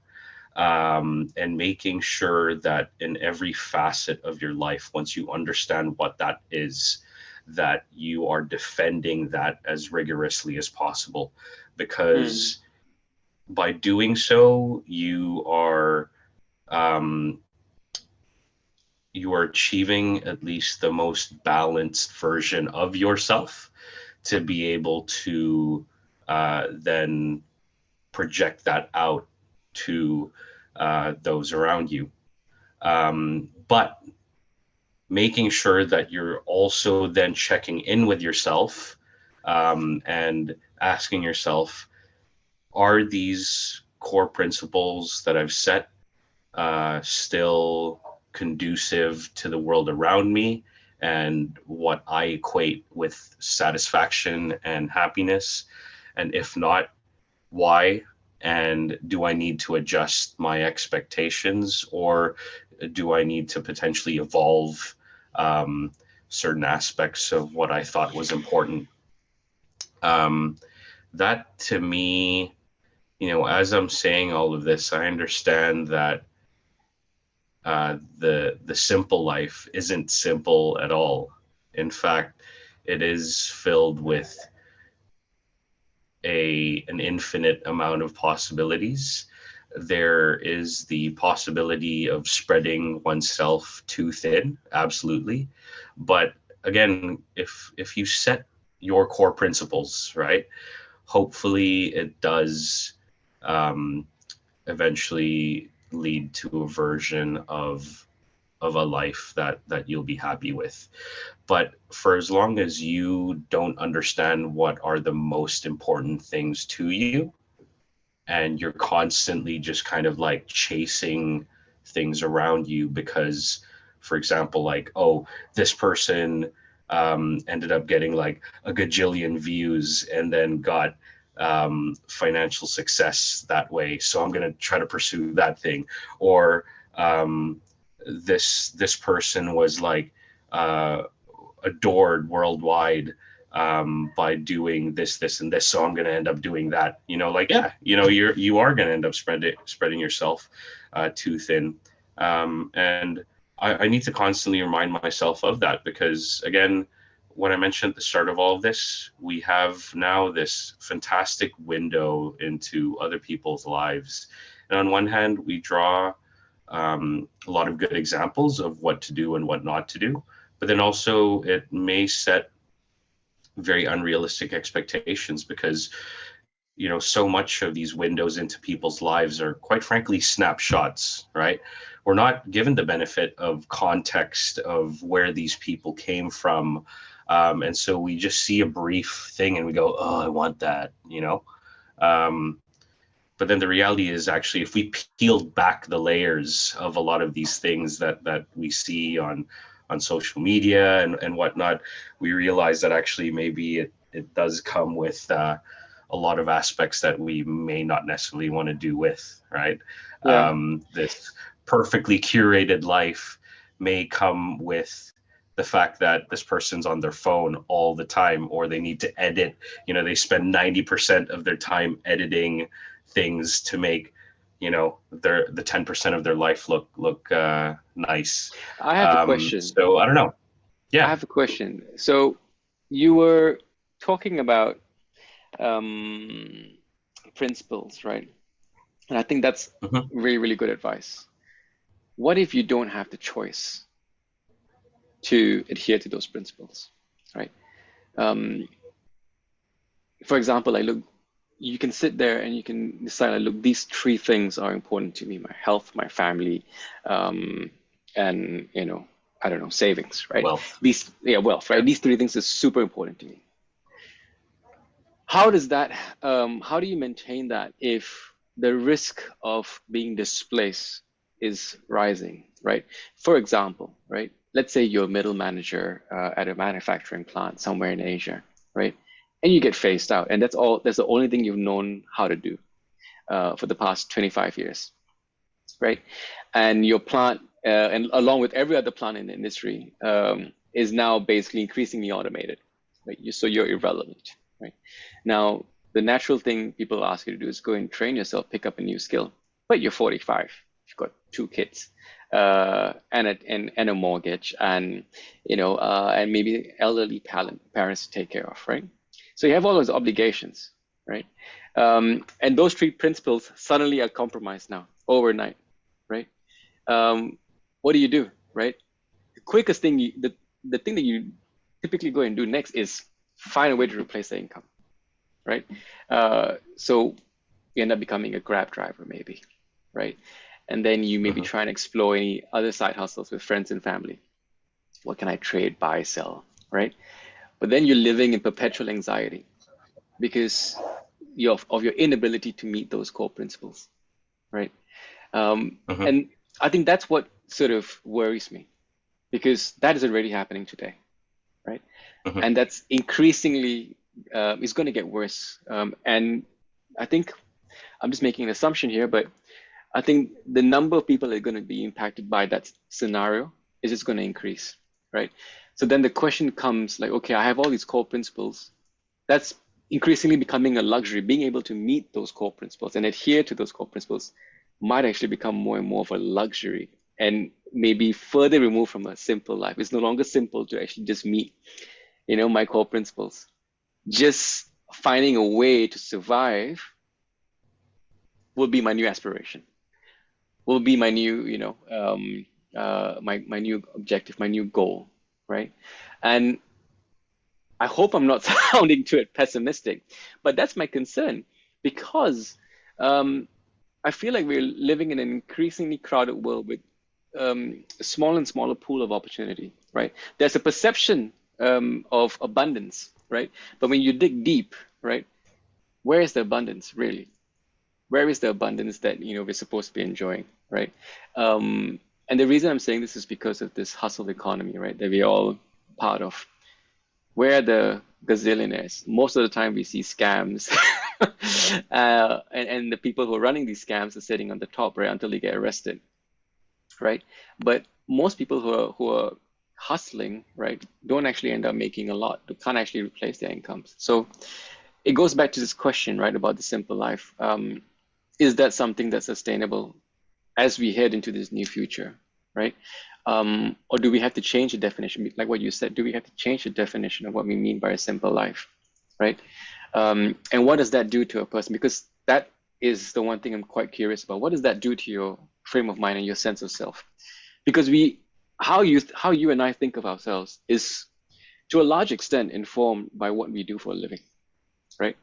and making sure that in every facet of your life, once you understand what that is, that you are defending that as rigorously as possible. Mm. Because by doing so, um, you are achieving at least the most balanced version of yourself to be able to then project that out to those around you. But making sure that you're also then checking in with yourself, and asking yourself, are these core principles that I've set still conducive to the world around me and what I equate with satisfaction and happiness? And if not, why? And do I need to adjust my expectations, or do I need to potentially evolve um, certain aspects of what I thought was important? Um, that to me, as I'm saying all of this, I understand that the simple life isn't simple at all. In fact, it is filled with an infinite amount of possibilities. There is the possibility of spreading oneself too thin, absolutely. But again, if you set your core principles, right, hopefully it does um, eventually lead to a version of a life that you'll be happy with. But for as long as you don't understand what are the most important things to you, and you're constantly just kind of like chasing things around you because, for example, like, oh, this person ended up getting like a gajillion views and then got financial success that way, so I'm going to try to pursue that thing. Or this person was like uh, adored worldwide by doing this and this, so I'm going to end up doing that. Like, yeah, you are going to end up spreading yourself too thin. And I need to constantly remind myself of that because, again, when I mentioned at the start of all of this, we have now this fantastic window into other people's lives. And on one hand, we draw a lot of good examples of what to do and what not to do. But then also it may set very unrealistic expectations because, so much of these windows into people's lives are quite frankly snapshots, right? We're not given the benefit of context of where these people came from. And so we just see a brief thing and we go, oh, I want that. Um, but then the reality is, actually, if we peeled back the layers of a lot of these things that we see on social media and whatnot, we realize that actually maybe it does come with a lot of aspects that we may not necessarily want to do with, right? Yeah. This perfectly curated life may come with the fact that this person's on their phone all the time, or they need to edit. They spend 90% of their time editing things to make the 10% of their life look nice. I have a question. So I don't know. I Yeah. have a question. So you were talking about um, principles, right? And I think that's Hmm. really, really good advice. What if you don't have the choice to adhere to those principles, right? Um, for example, like, look, you can sit there and you can decide, like, look, these three things are important to me: my health, my family, um, and I don't know, savings, right? Wealth. These, yeah, wealth, Yeah. right? These three things are super important to me. How does that, how do you maintain that if the risk of being displaced is rising, right? For example, right? Let's say you're a middle manager at a manufacturing plant somewhere in Asia, right? And you get phased out, and that's the only thing you've known how to do for the past 25 years, right? And your plant, and along with every other plant in the industry, is now basically increasingly automated, right? So you're irrelevant, right? Now, the natural thing people ask you to do is go and train yourself, pick up a new skill. But you're 45, you've got two kids, and a mortgage, and maybe elderly parents to take care of, right? So you have all those obligations, right? And those three principles suddenly are compromised now overnight, right? Um, what do, right? The quickest thing, the thing that you typically go and do next is find a way to replace the income, right? So you end up becoming a Grab driver, maybe, right? And then you maybe Hmm. try and explore any other side hustles with friends and family. What can I trade, buy, sell, right? But then you're living in perpetual anxiety because of your inability to meet those core principles, right? Hmm. And I think that's what sort of worries me because that is already happening today, right? Hmm. And that's increasingly is going to get worse. And I think I'm just making an assumption here, but I think the number of people that are going to be impacted by that scenario is just going to increase, right? So then the question comes like, okay, I have all these core principles. That's increasingly becoming a luxury. Being able to meet those core principles and adhere to those core principles might actually become more and more of a luxury and maybe further removed from a simple life. It's no longer simple to actually just meet, my core principles. Just finding a way to survive will be my new aspiration, will be my new, my new objective, my new goal, right? And I hope I'm not sounding too pessimistic, but that's my concern because um, I feel like we're living in an increasingly crowded world with a smaller and smaller pool of opportunity, right? There's a perception of abundance, right? But when you dig deep, right, where is the abundance really? Where is the abundance that we're supposed to be enjoying? right? And the reason I'm saying this is because of this hustle economy, right? That we're all part of. Where the gazillionaires? Most of the time we see scams, and the people who are running these scams are sitting on the top, right, until they get arrested, right? But most people who are hustling, right, don't actually end up making a lot. They can't actually replace their incomes. So it goes back to this question, right, about the simple life. Is that something that's sustainable as we head into this new future, right? Or do we have to change the definition? Like what you said, do we have to change the definition of what we mean by a simple life, right? And what does that do to a person? Because that is the one thing I'm quite curious about. What does that do to your frame of mind and your sense of self? Because how you and I think of ourselves is to a large extent informed by what we do for a living, right?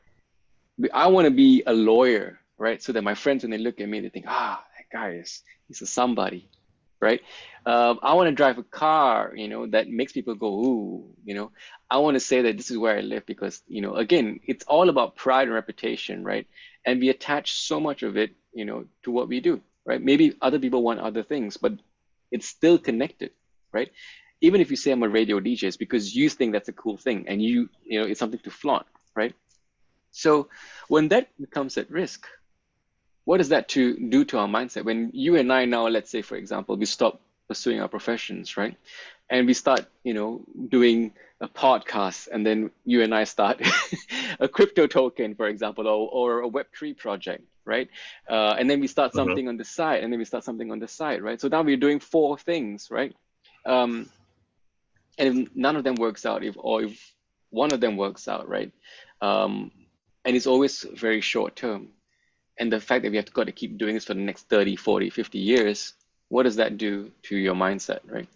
I want to be a lawyer, right? So that my friends, when they look at me, they think, that guy he's a somebody, right? I want to drive a car, that makes people go, ooh. I want to say that this is where I live because, again, it's all about pride and reputation, right? And we attach so much of it, to what we do, right? Maybe other people want other things, but it's still connected, right? Even if you say I'm a radio DJ, it's because you think that's a cool thing and it's something to flaunt, right? So when that becomes at risk, what does that do to our mindset? When you and I now, let's say, for example, we stop pursuing our professions, right? And we start, doing a podcast, and then you and I start a crypto token, for example, or a Web3 project, right? And then we start Mhm. something on the side, and then we start something on the side, right? So now we're doing four things, right? Um, and if none of them works out, if one of them works out, right? Um, and it's always very short term, and the fact that we have got to keep doing this for the next 30, 40, 50 years, what does that do to your mindset, right?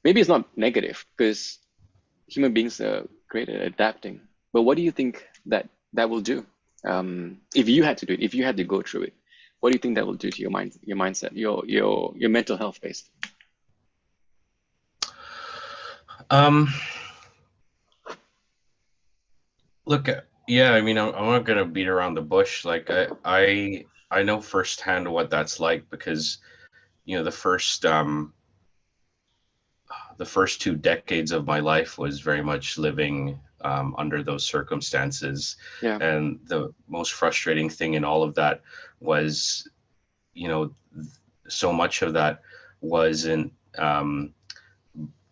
Maybe it's not negative because human beings are great at adapting, but what do you think that will do, if you had to do it, if you had to go through it? What do you think that will do to your mindset, your mental health based? Um, Look, yeah, I mean, I'm not gonna beat around the bush. Like I know firsthand what that's like because the first 2 decades of my life was very much living under those circumstances, Yeah, and the most frustrating thing in all of that was, you know, so much of that wasn't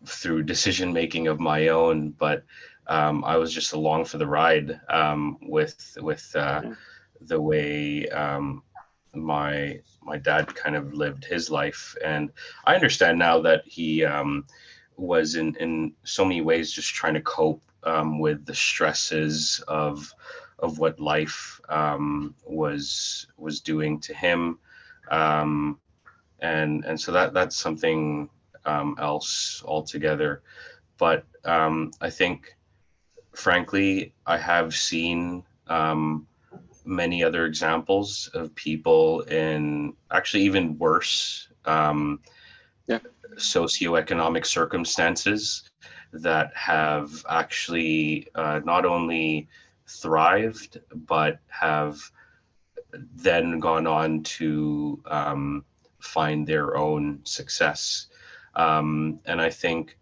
through decision making of my own, but I was just along for the ride with yeah, the way my dad kind of lived his life, and I understand now that he was in so many ways just trying to cope with the stresses of what life was doing to him, um, and so that's something else altogether. But I think, frankly, I have seen many other examples of people in actually even worse yeah, socioeconomic circumstances that have actually not only thrived but have then gone on to find their own success. And I think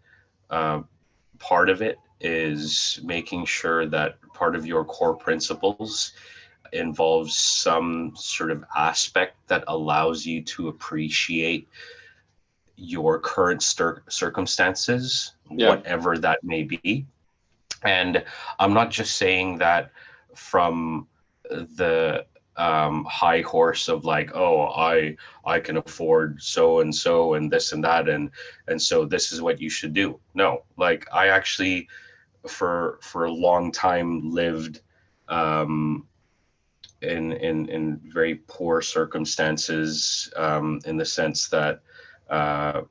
uh, part of it is making sure that part of your core principles involves some sort of aspect that allows you to appreciate your current circumstances, yeah, whatever that may be. And I'm not just saying that from the high horse of like, oh, I can afford so and this and that, and so this is what you should do. No, like I actually for a long time lived um, in very poor circumstances, in the sense that uh,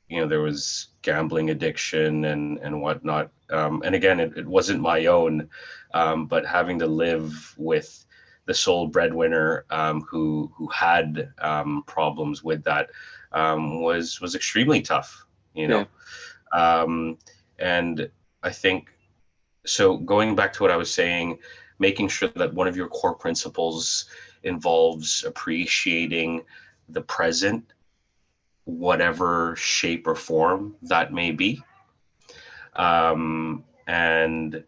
there was gambling addiction and whatnot. And again, it wasn't my own, but having to live with the sole breadwinner who had problems with that was extremely tough, you yeah, know. Um, and I think so. Going back to what I was saying, making sure that one of your core principles involves appreciating the present, whatever shape or form that may be. And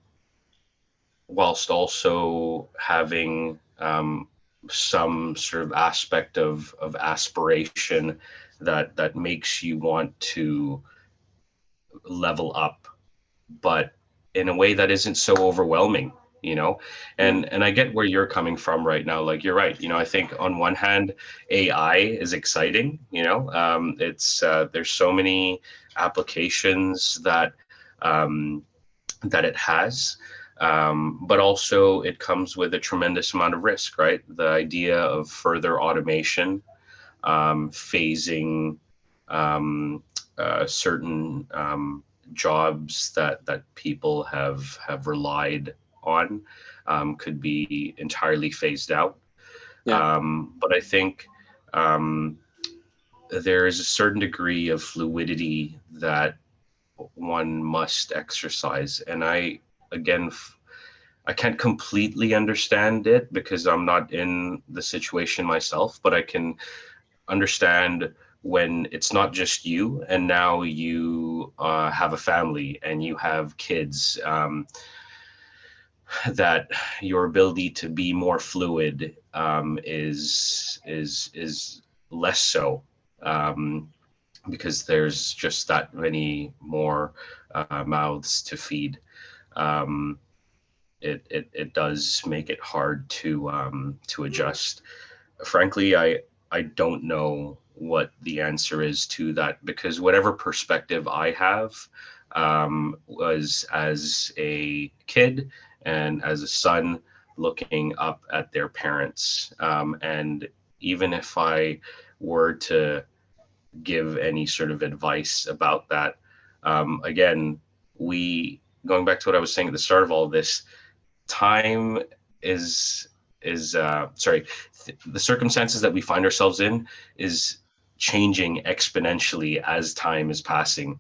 whilst also having some sort of aspect of aspiration that makes you want to level up, but in a way that isn't so overwhelming, you know. Yeah. And I get where you're coming from right now. Like, you're right, you know. I think on one hand, AI is exciting, you know. It's there's so many applications um, that it has, but also it comes with a tremendous amount of risk, right? The idea of further automation, phasing certain jobs that people have relied on, could be entirely phased out. Yeah. But I think um, there is a certain degree of fluidity that one must exercise, and again, I can't completely understand it because I'm not in the situation myself, but I can understand when it's not just you, and now you have a family and you have kids, that your ability to be more fluid is less so, um, because there's just that many more mouths to feed. Um, it does make it hard to adjust. Frankly, I don't know what the answer is to that, because whatever perspective I have was as a kid and as a son, looking up at their parents. And even if I were to give any sort of advice about that, again, we going back to what I was saying at the start of all of this, time is sorry, the circumstances that we find ourselves in is changing exponentially as time is passing,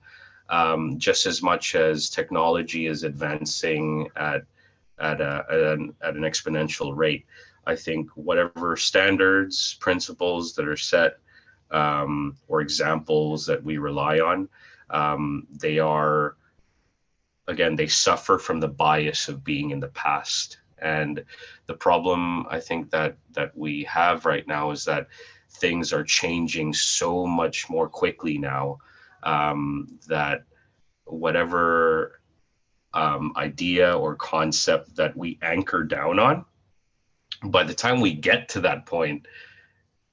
just as much as technology is advancing at an exponential rate. I think whatever standards, principles that are set, or examples that we rely on, they are, again, they suffer from the bias of being in the past. And the problem I think that we have right now is that things are changing so much more quickly now, that whatever idea or concept that we anchor down on, by the time we get to that point,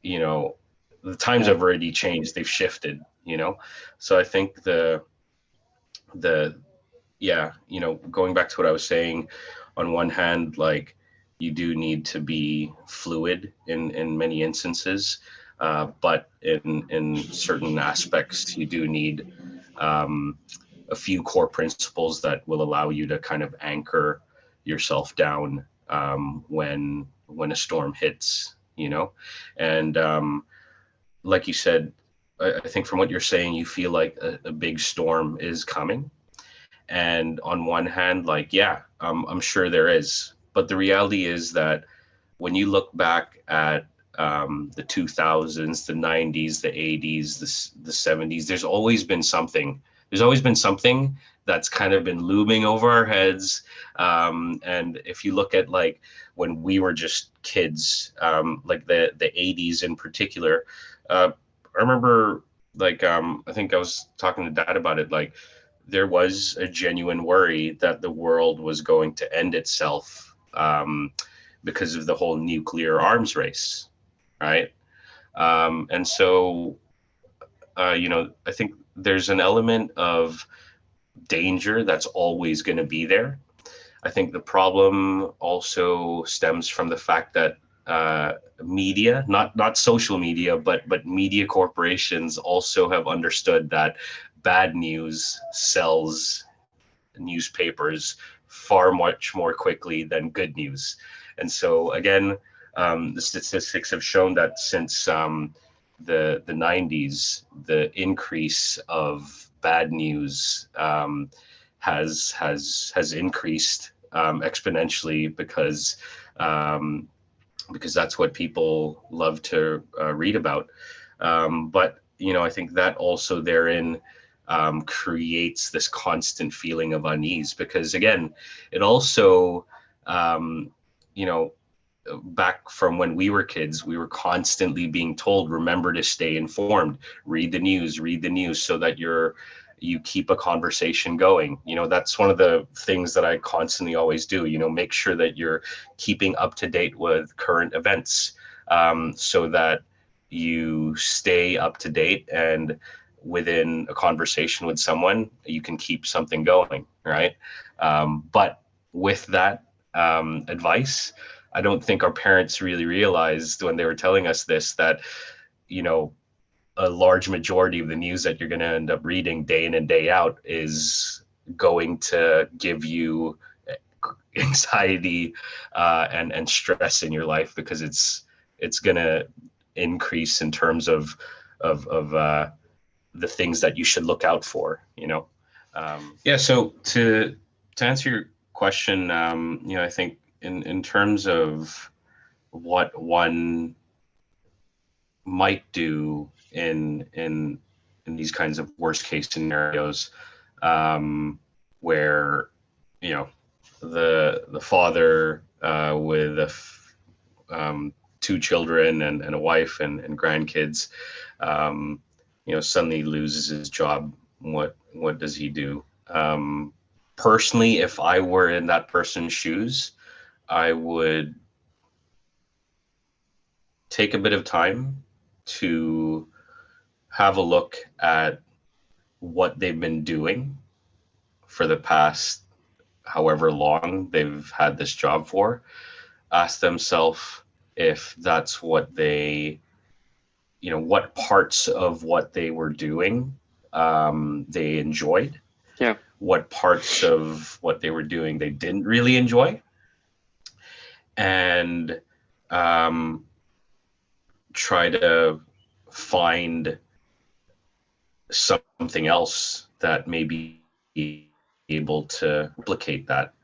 you know, the times Yeah. have already changed, they've shifted, you know. So I think the yeah, you know, going back to what I was saying, on one hand, like, you do need to be fluid in many instances, but in certain aspects, you do need um, a few core principles that will allow you to kind of anchor yourself down, when a storm hits, you know. And like you said, I think from what you're saying, you feel like a big storm is coming. And on one hand, like, yeah, I'm sure there is. But the reality is that when you look back at the 2000s, the 90s, the 80s, the 70s, there's always been something. There's always been something that's kind of been looming over our heads. And if you look at, like, when we were just kids, like the 80s in particular, I remember, like, I think I was talking to Dad about it. Like, there was a genuine worry that the world was going to end itself, because of the whole nuclear arms race, right? And so, you know, I think there's an element of danger that's always going to be there. I think the problem also stems from the fact that media, not social media, but media corporations also have understood that bad news sells newspapers far much more quickly than good news. And so, again, the statistics have shown that since the 90s, the increase of bad news has increased exponentially, because um, because that's what people love to read about. But I think that also therein creates this constant feeling of unease, because again, it also, um, you know, back from when we were kids, we were constantly being told, remember to stay informed, read the news so that you keep a conversation going. That's one of the things that I constantly always do, make sure that you're keeping up to date with current events, so that you stay up to date, and within a conversation with someone, you can keep something going, right? But with that advice, I don't think our parents really realized when they were telling us this, that, you know, a large majority of the news that you're going to end up reading day in and day out is going to give you anxiety and stress in your life, because it's going to increase in terms of the things that you should look out for. Yeah. So to answer your question, I think in terms of what one might do in these kinds of worst case scenarios, where the father with two children and a wife and grandkids, suddenly loses his job. What does he do? Personally, if I were in that person's shoes, I would take a bit of time to have a look at what they've been doing for the past however long they've had this job for. Ask themselves if that's what what parts of what they were doing they enjoyed, Yeah. what parts of what they were doing they didn't really enjoy, and um, try to find something else that may be able to replicate that,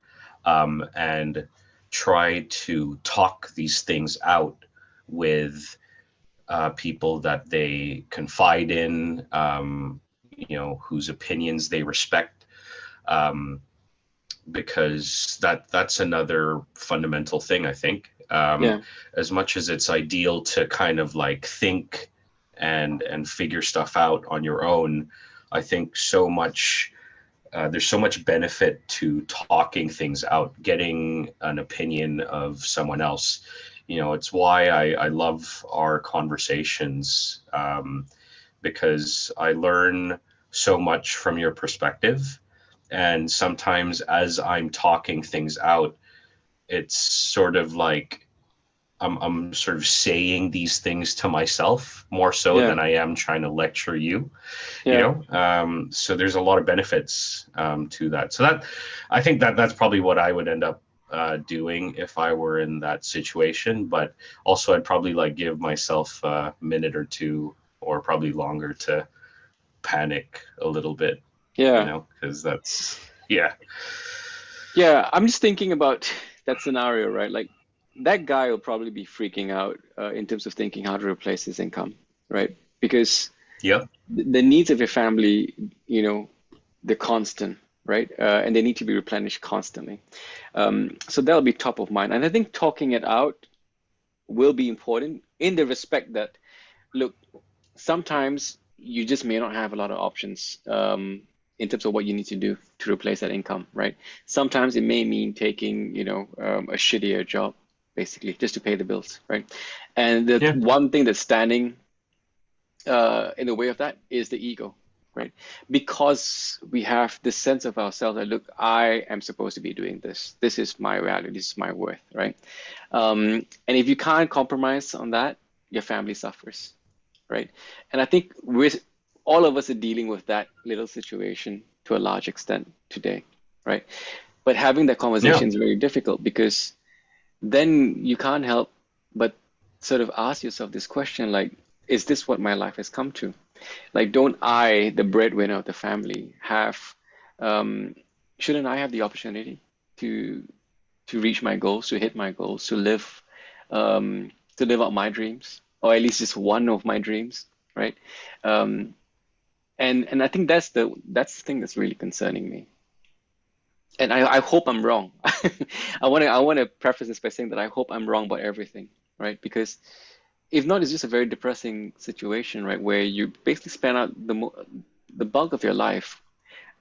and try to talk these things out with people that they confide in, whose opinions they respect, um, because that's another fundamental thing, I think. Yeah. As much as it's ideal to kind of like think and figure stuff out on your own, I think there's so much benefit to talking things out, getting an opinion of someone else. It's why I love our conversations, because I learn so much from your perspective. And sometimes as I'm talking things out, it's sort of like I'm sort of saying these things to myself more so Yeah. than I am trying to lecture you. Yeah. So there's a lot of benefits to that. So that, I think that's probably what I would end up doing if I were in that situation. But also I'd probably like give myself a minute or two, or probably longer, to panic a little bit, Yeah. because that's, yeah. Yeah. I'm just thinking about that scenario, right? Like that guy will probably be freaking out in terms of thinking how to replace his income, right? Because Yep. the needs of your family, they're constant, right? And they need to be replenished constantly. So that'll be top of mind. And I think talking it out will be important in the respect that, look, sometimes you just may not have a lot of options in terms of what you need to do to replace that income, right? Sometimes it may mean taking, a shittier job, basically, just to pay the bills, right? And the Yeah. one thing that's standing in the way of that is the ego, right? Because we have this sense of ourselves that, look, I am supposed to be doing this. This is my value. This is my worth, right? And if you can't compromise on that, your family suffers, right? And I think all of us are dealing with that little situation to a large extent today, right? But having that Yeah. conversation is very difficult because then you can't help but sort of ask yourself this question, like, is this what my life has come to? Like, don't I, the breadwinner of the family, um, shouldn't I have the opportunity to to reach my goals, to hit my goals, to live to live out my dreams, or at least just one of my dreams, right? Um, and I think that's the thing that's really concerning me. And I hope I'm wrong. I want to preface this by saying that I hope I'm wrong about everything, right? Because if not, it's just a very depressing situation, right? Where you basically spend out the bulk of your life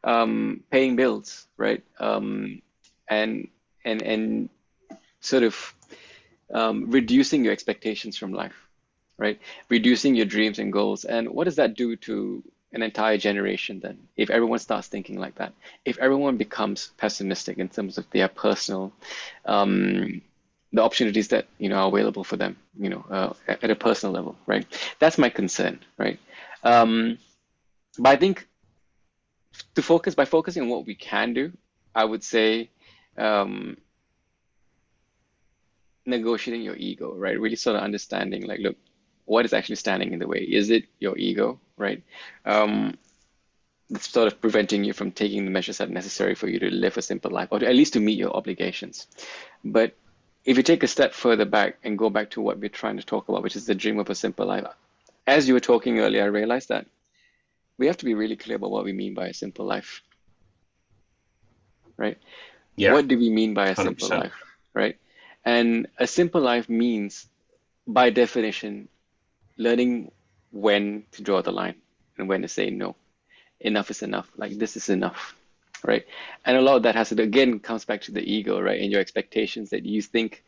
paying bills, right? And and sort of reducing your expectations from life, right? Reducing your dreams and goals. And what does that do to an entire generation then? If everyone starts thinking like that, if everyone becomes pessimistic in terms of their personal, um, the opportunities that are available for them, at a personal level, right? That's my concern, right? Um, but I think by focusing on what we can do, I would say um, negotiating your ego, right? Really sort of understanding, like, look, what is actually standing in the way? Is it your ego, right? Um, that's sort of preventing you from taking the measures that are necessary for you to live a simple life, or at least to meet your obligations. But if you take a step further back and go back to what we're trying to talk about, which is the dream of a simple life, as you were talking earlier, I realized that we have to be really clear about what we mean by a simple life, right? Yeah, What do we mean by a simple 100%. life, right? And a simple life means, by definition, learning when to draw the line and when to say no. Enough is enough. Like, this is enough, right? And a lot of that has to, again, comes back to the ego, right? And your expectations that you think,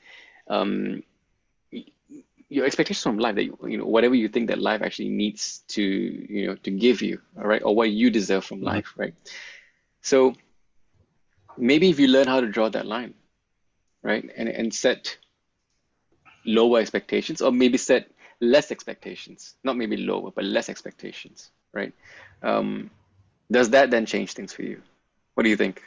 um, your expectations from life, that whatever you think that life actually needs to give you, all right, or what you deserve from Mhm. life, right? So maybe if you learn how to draw that line, right, and set lower expectations, or maybe set less expectations, not maybe lower, but less expectations, right? Um, does that then change things for you? What do you think?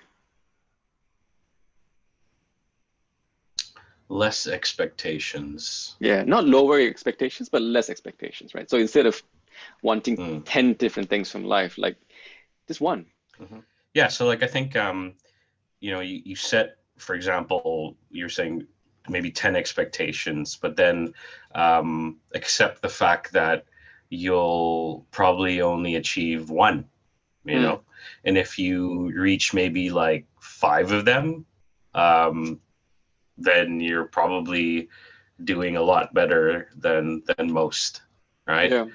Less expectations. Yeah, not lower your expectations, but less expectations, right? So instead of wanting Mm. 10 different things from life, like just one. Mhm. Yeah, so like I think you set, for example, you're saying maybe 10 expectations, but then accept the fact that you'll probably only achieve one, you Mm, know? And if you reach maybe like five of them, um, then you're probably doing a lot better than most, right? yeah,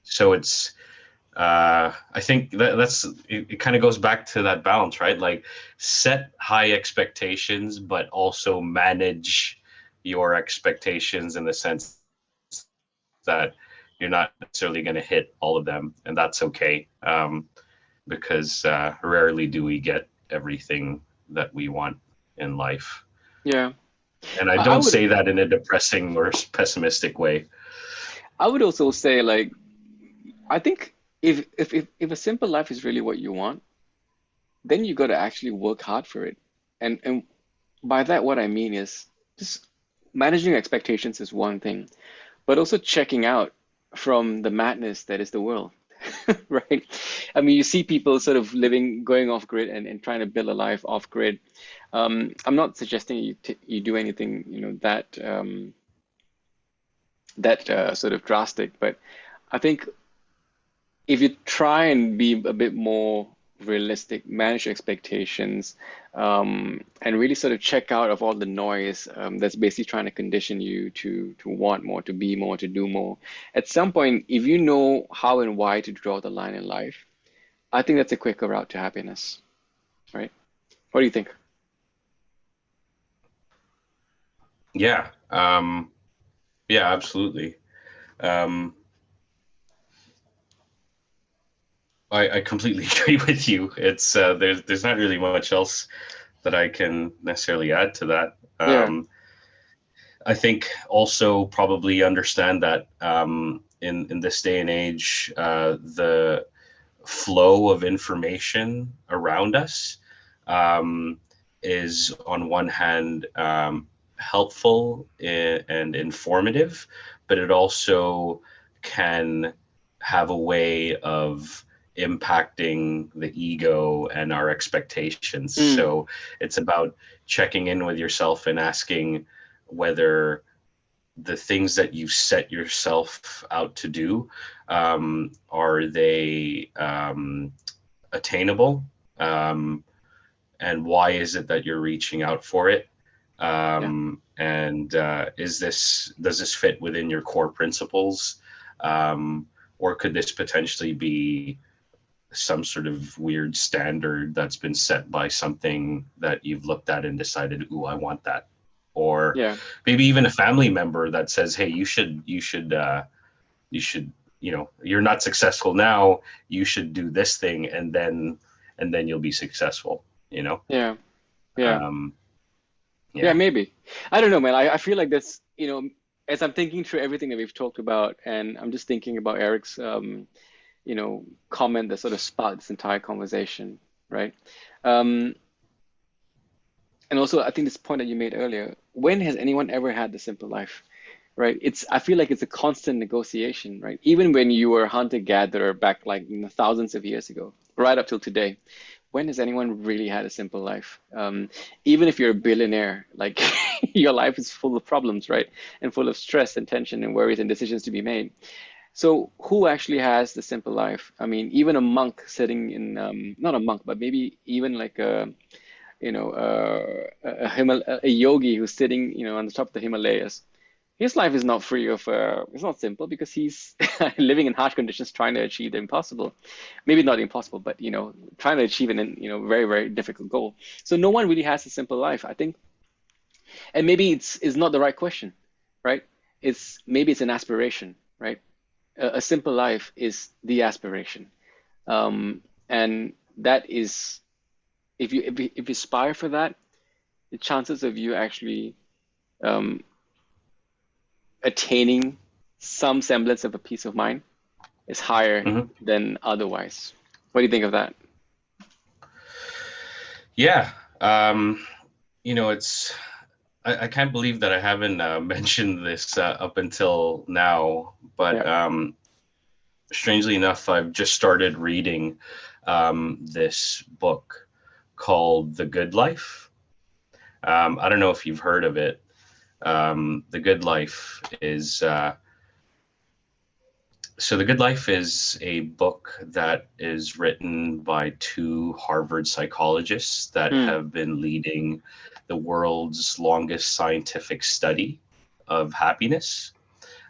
So it's I think that's it kind of goes back to that balance, right? Like set high expectations, but also manage your expectations in the sense that you're not necessarily going to hit all of them, and that's okay, because rarely do we get everything that we want in life. yeah. And I I don't would say that in a depressing or pessimistic way. I would also say, like, I think if a simple life is really what you want, then you got to actually work hard for it. And by that, what I mean is just managing expectations is one thing, but also checking out from the madness that is the world, right? I mean, you see people sort of going off grid and trying to build a life off grid. I'm not suggesting you do anything, that sort of drastic, but I think if you try and be a bit more realistic, manage your expectations, and really sort of check out of all the noise that's basically trying to condition you to want more, to be more, to do more. At some point, if you know how and why to draw the line in life, I think that's a quicker route to happiness, right? What do you think? Yeah, yeah, absolutely. Um, I completely agree with you. It's there's not really much else that I can necessarily add to that. Yeah. I think also probably understand that in this day and age, the flow of information around us um, is on one hand helpful and informative, but it also can have a way of impacting the ego and our expectations. Mm, So it's about checking in with yourself and asking, whether the things that you set yourself out to do, are they attainable? And why is it that you're reaching out for it? Yeah. And does this fit within your core principles? Or could this potentially be some sort of weird standard that's been set by something that you've looked at and decided, ooh, I want that? Or Yeah. maybe even a family member that says, hey, you should, you're not successful now, you should do this thing, and then you'll be successful, you know? Yeah. Yeah. Um, Yeah, yeah. maybe. I don't know, man. I feel like that's, as I'm thinking through everything that we've talked about, and I'm just thinking about Eric's, comment that sort of sparked this entire conversation, right? Um, and also, I think this point that you made earlier, when has anyone ever had the simple life, right? I feel like it's a constant negotiation, right? Even when you were a hunter-gatherer back like thousands of years ago, right up till today, when has anyone really had a simple life? Even if you're a billionaire, like your life is full of problems, right? And full of stress and tension and worries and decisions to be made. So who actually has the simple life? I mean, even a monk sitting in, not a monk, but maybe even like a yogi who's sitting, on the top of the Himalayas. His life is not free of, it's not simple because he's living in harsh conditions trying to achieve the impossible. Maybe not impossible, but, trying to achieve an, very, very difficult goal. So no one really has a simple life, I think. And maybe it's not the right question, right? Maybe it's an aspiration, right? A simple life is the aspiration. And that is, if you aspire for that, the chances of you actually um, attaining some semblance of a peace of mind is higher Hmm. than otherwise. What do you think of that? Yeah. Um, it's, I can't believe that I haven't mentioned this up until now, but Yeah. strangely enough, I've just started reading this book called The Good Life. I don't know if you've heard of it. The Good Life is So The Good Life is a book that is written by two Harvard psychologists that Hmm. have been leading the world's longest scientific study of happiness.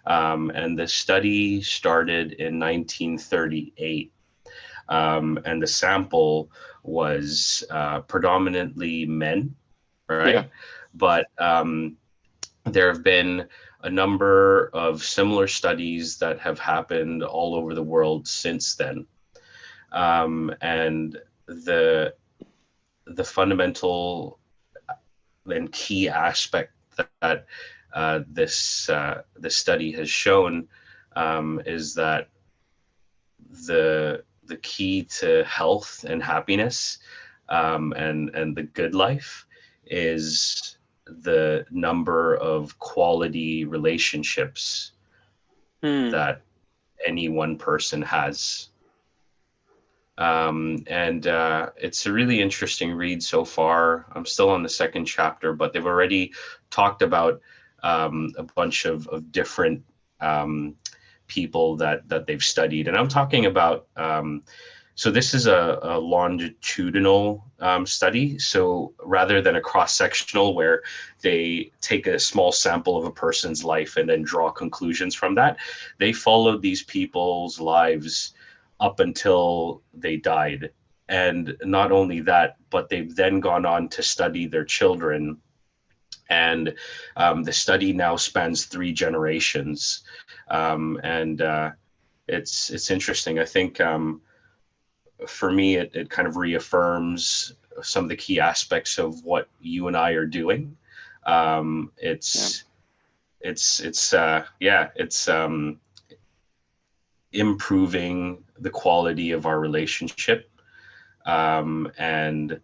And the study started in 1938. And the sample was predominantly men, Yeah. right? But there have been a number of similar studies that have happened all over the world since then. And the fundamental and key aspect that this study has shown is that the key to health and happiness, and the good life is the number of quality relationships Hmm. that any one person has. And it's a really interesting read so far. I'm still on the second chapter, but they've already talked about a bunch of different people that they've studied. And I'm talking about, so this is a longitudinal study. So rather than a cross-sectional where they take a small sample of a person's life and then draw conclusions from that, they followed these people's lives up until they died. And not only that, but they've then gone on to study their children. And the study now spans 3 generations. And it's interesting. I think for me, it kind of reaffirms some of the key aspects of what you and I are doing. Um, Yeah. it's it's improving the quality of our relationship, and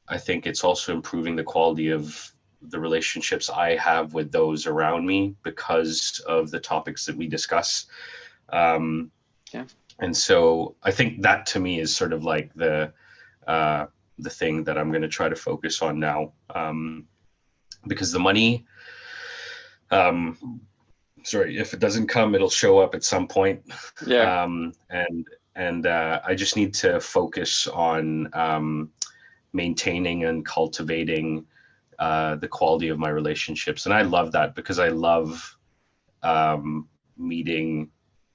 I think it's also improving the quality of the relationships I have with those around me because of the topics that we discuss. Um, Yeah. and so I think that to me is sort of like uh, the thing that I'm going to try to focus on now, because the money Sorry, if it doesn't come, it'll show up at some point. Yeah. And I just need to focus on maintaining and cultivating the quality of my relationships. And I love that because I love meeting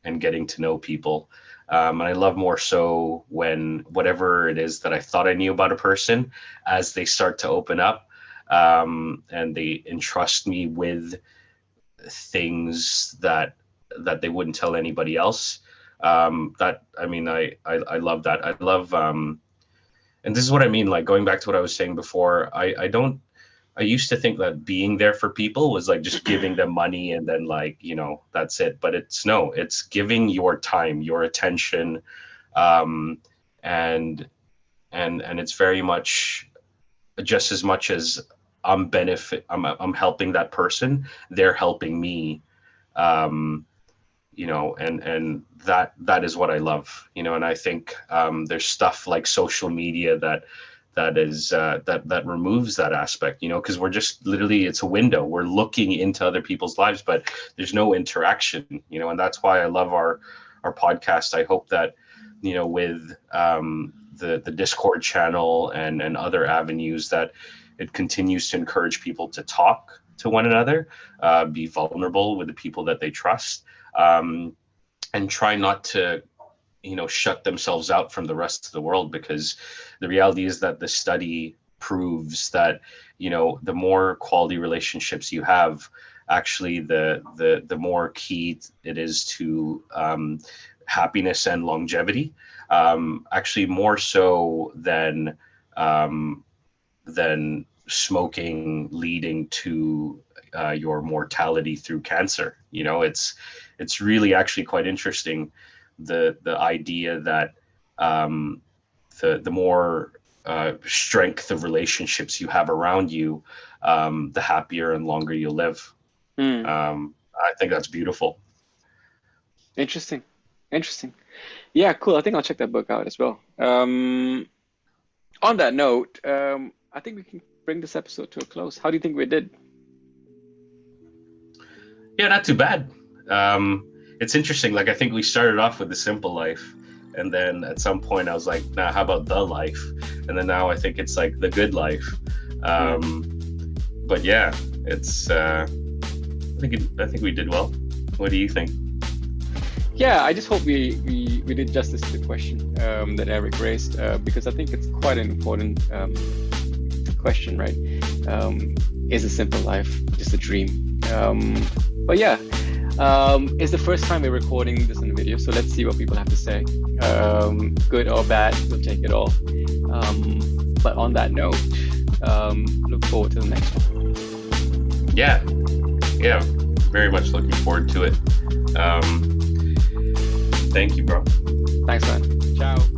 and getting to know people. And I love more so when whatever it is that I thought I knew about a person, as they start to open up and they entrust me with things that they wouldn't tell anybody else. That I mean, I love that. I love, and this is what I mean. Like going back to what I was saying before, I used to think that being there for people was like just giving them money and then like, that's it. But it's giving your time, your attention. And it's very much just as much as I'm helping that person, they're helping me. And that is what I love, and I think there's stuff like social media that removes that aspect, because we're just literally, it's a window. We're looking into other people's lives, but there's no interaction, and that's why I love our podcast. I hope that, with the Discord channel and other avenues, that it continues to encourage people to talk to one another, be vulnerable with the people that they trust, and try not to shut themselves out from the rest of the world, because the reality is that the study proves that the more quality relationships you have, actually the more key it is to happiness and longevity, actually more so than smoking leading to your mortality through cancer. It's really actually quite interesting, the idea that the more strength of relationships you have around you, the happier and longer you'll live. I think that's beautiful. Interesting. Yeah, cool. I think I'll check that book out as well. On that note, I think we can bring this episode to a close. How do you think we did? Yeah, not too bad. It's interesting. Like, I think we started off with the simple life, and then at some point I was like, nah, how about the life? And then now I think it's like the good life. But yeah, it's I think we did well. What do you think? Yeah, I just hope we did justice to the question that Eric raised, because I think it's quite an important question, right? Is a simple life just a dream? But yeah, it's the first time we're recording this on video, so let's see what people have to say. Good or bad, we'll take it all. But on that note, look forward to the next one. Yeah, very much looking forward to it. Thank you, bro. Thanks, man. Ciao.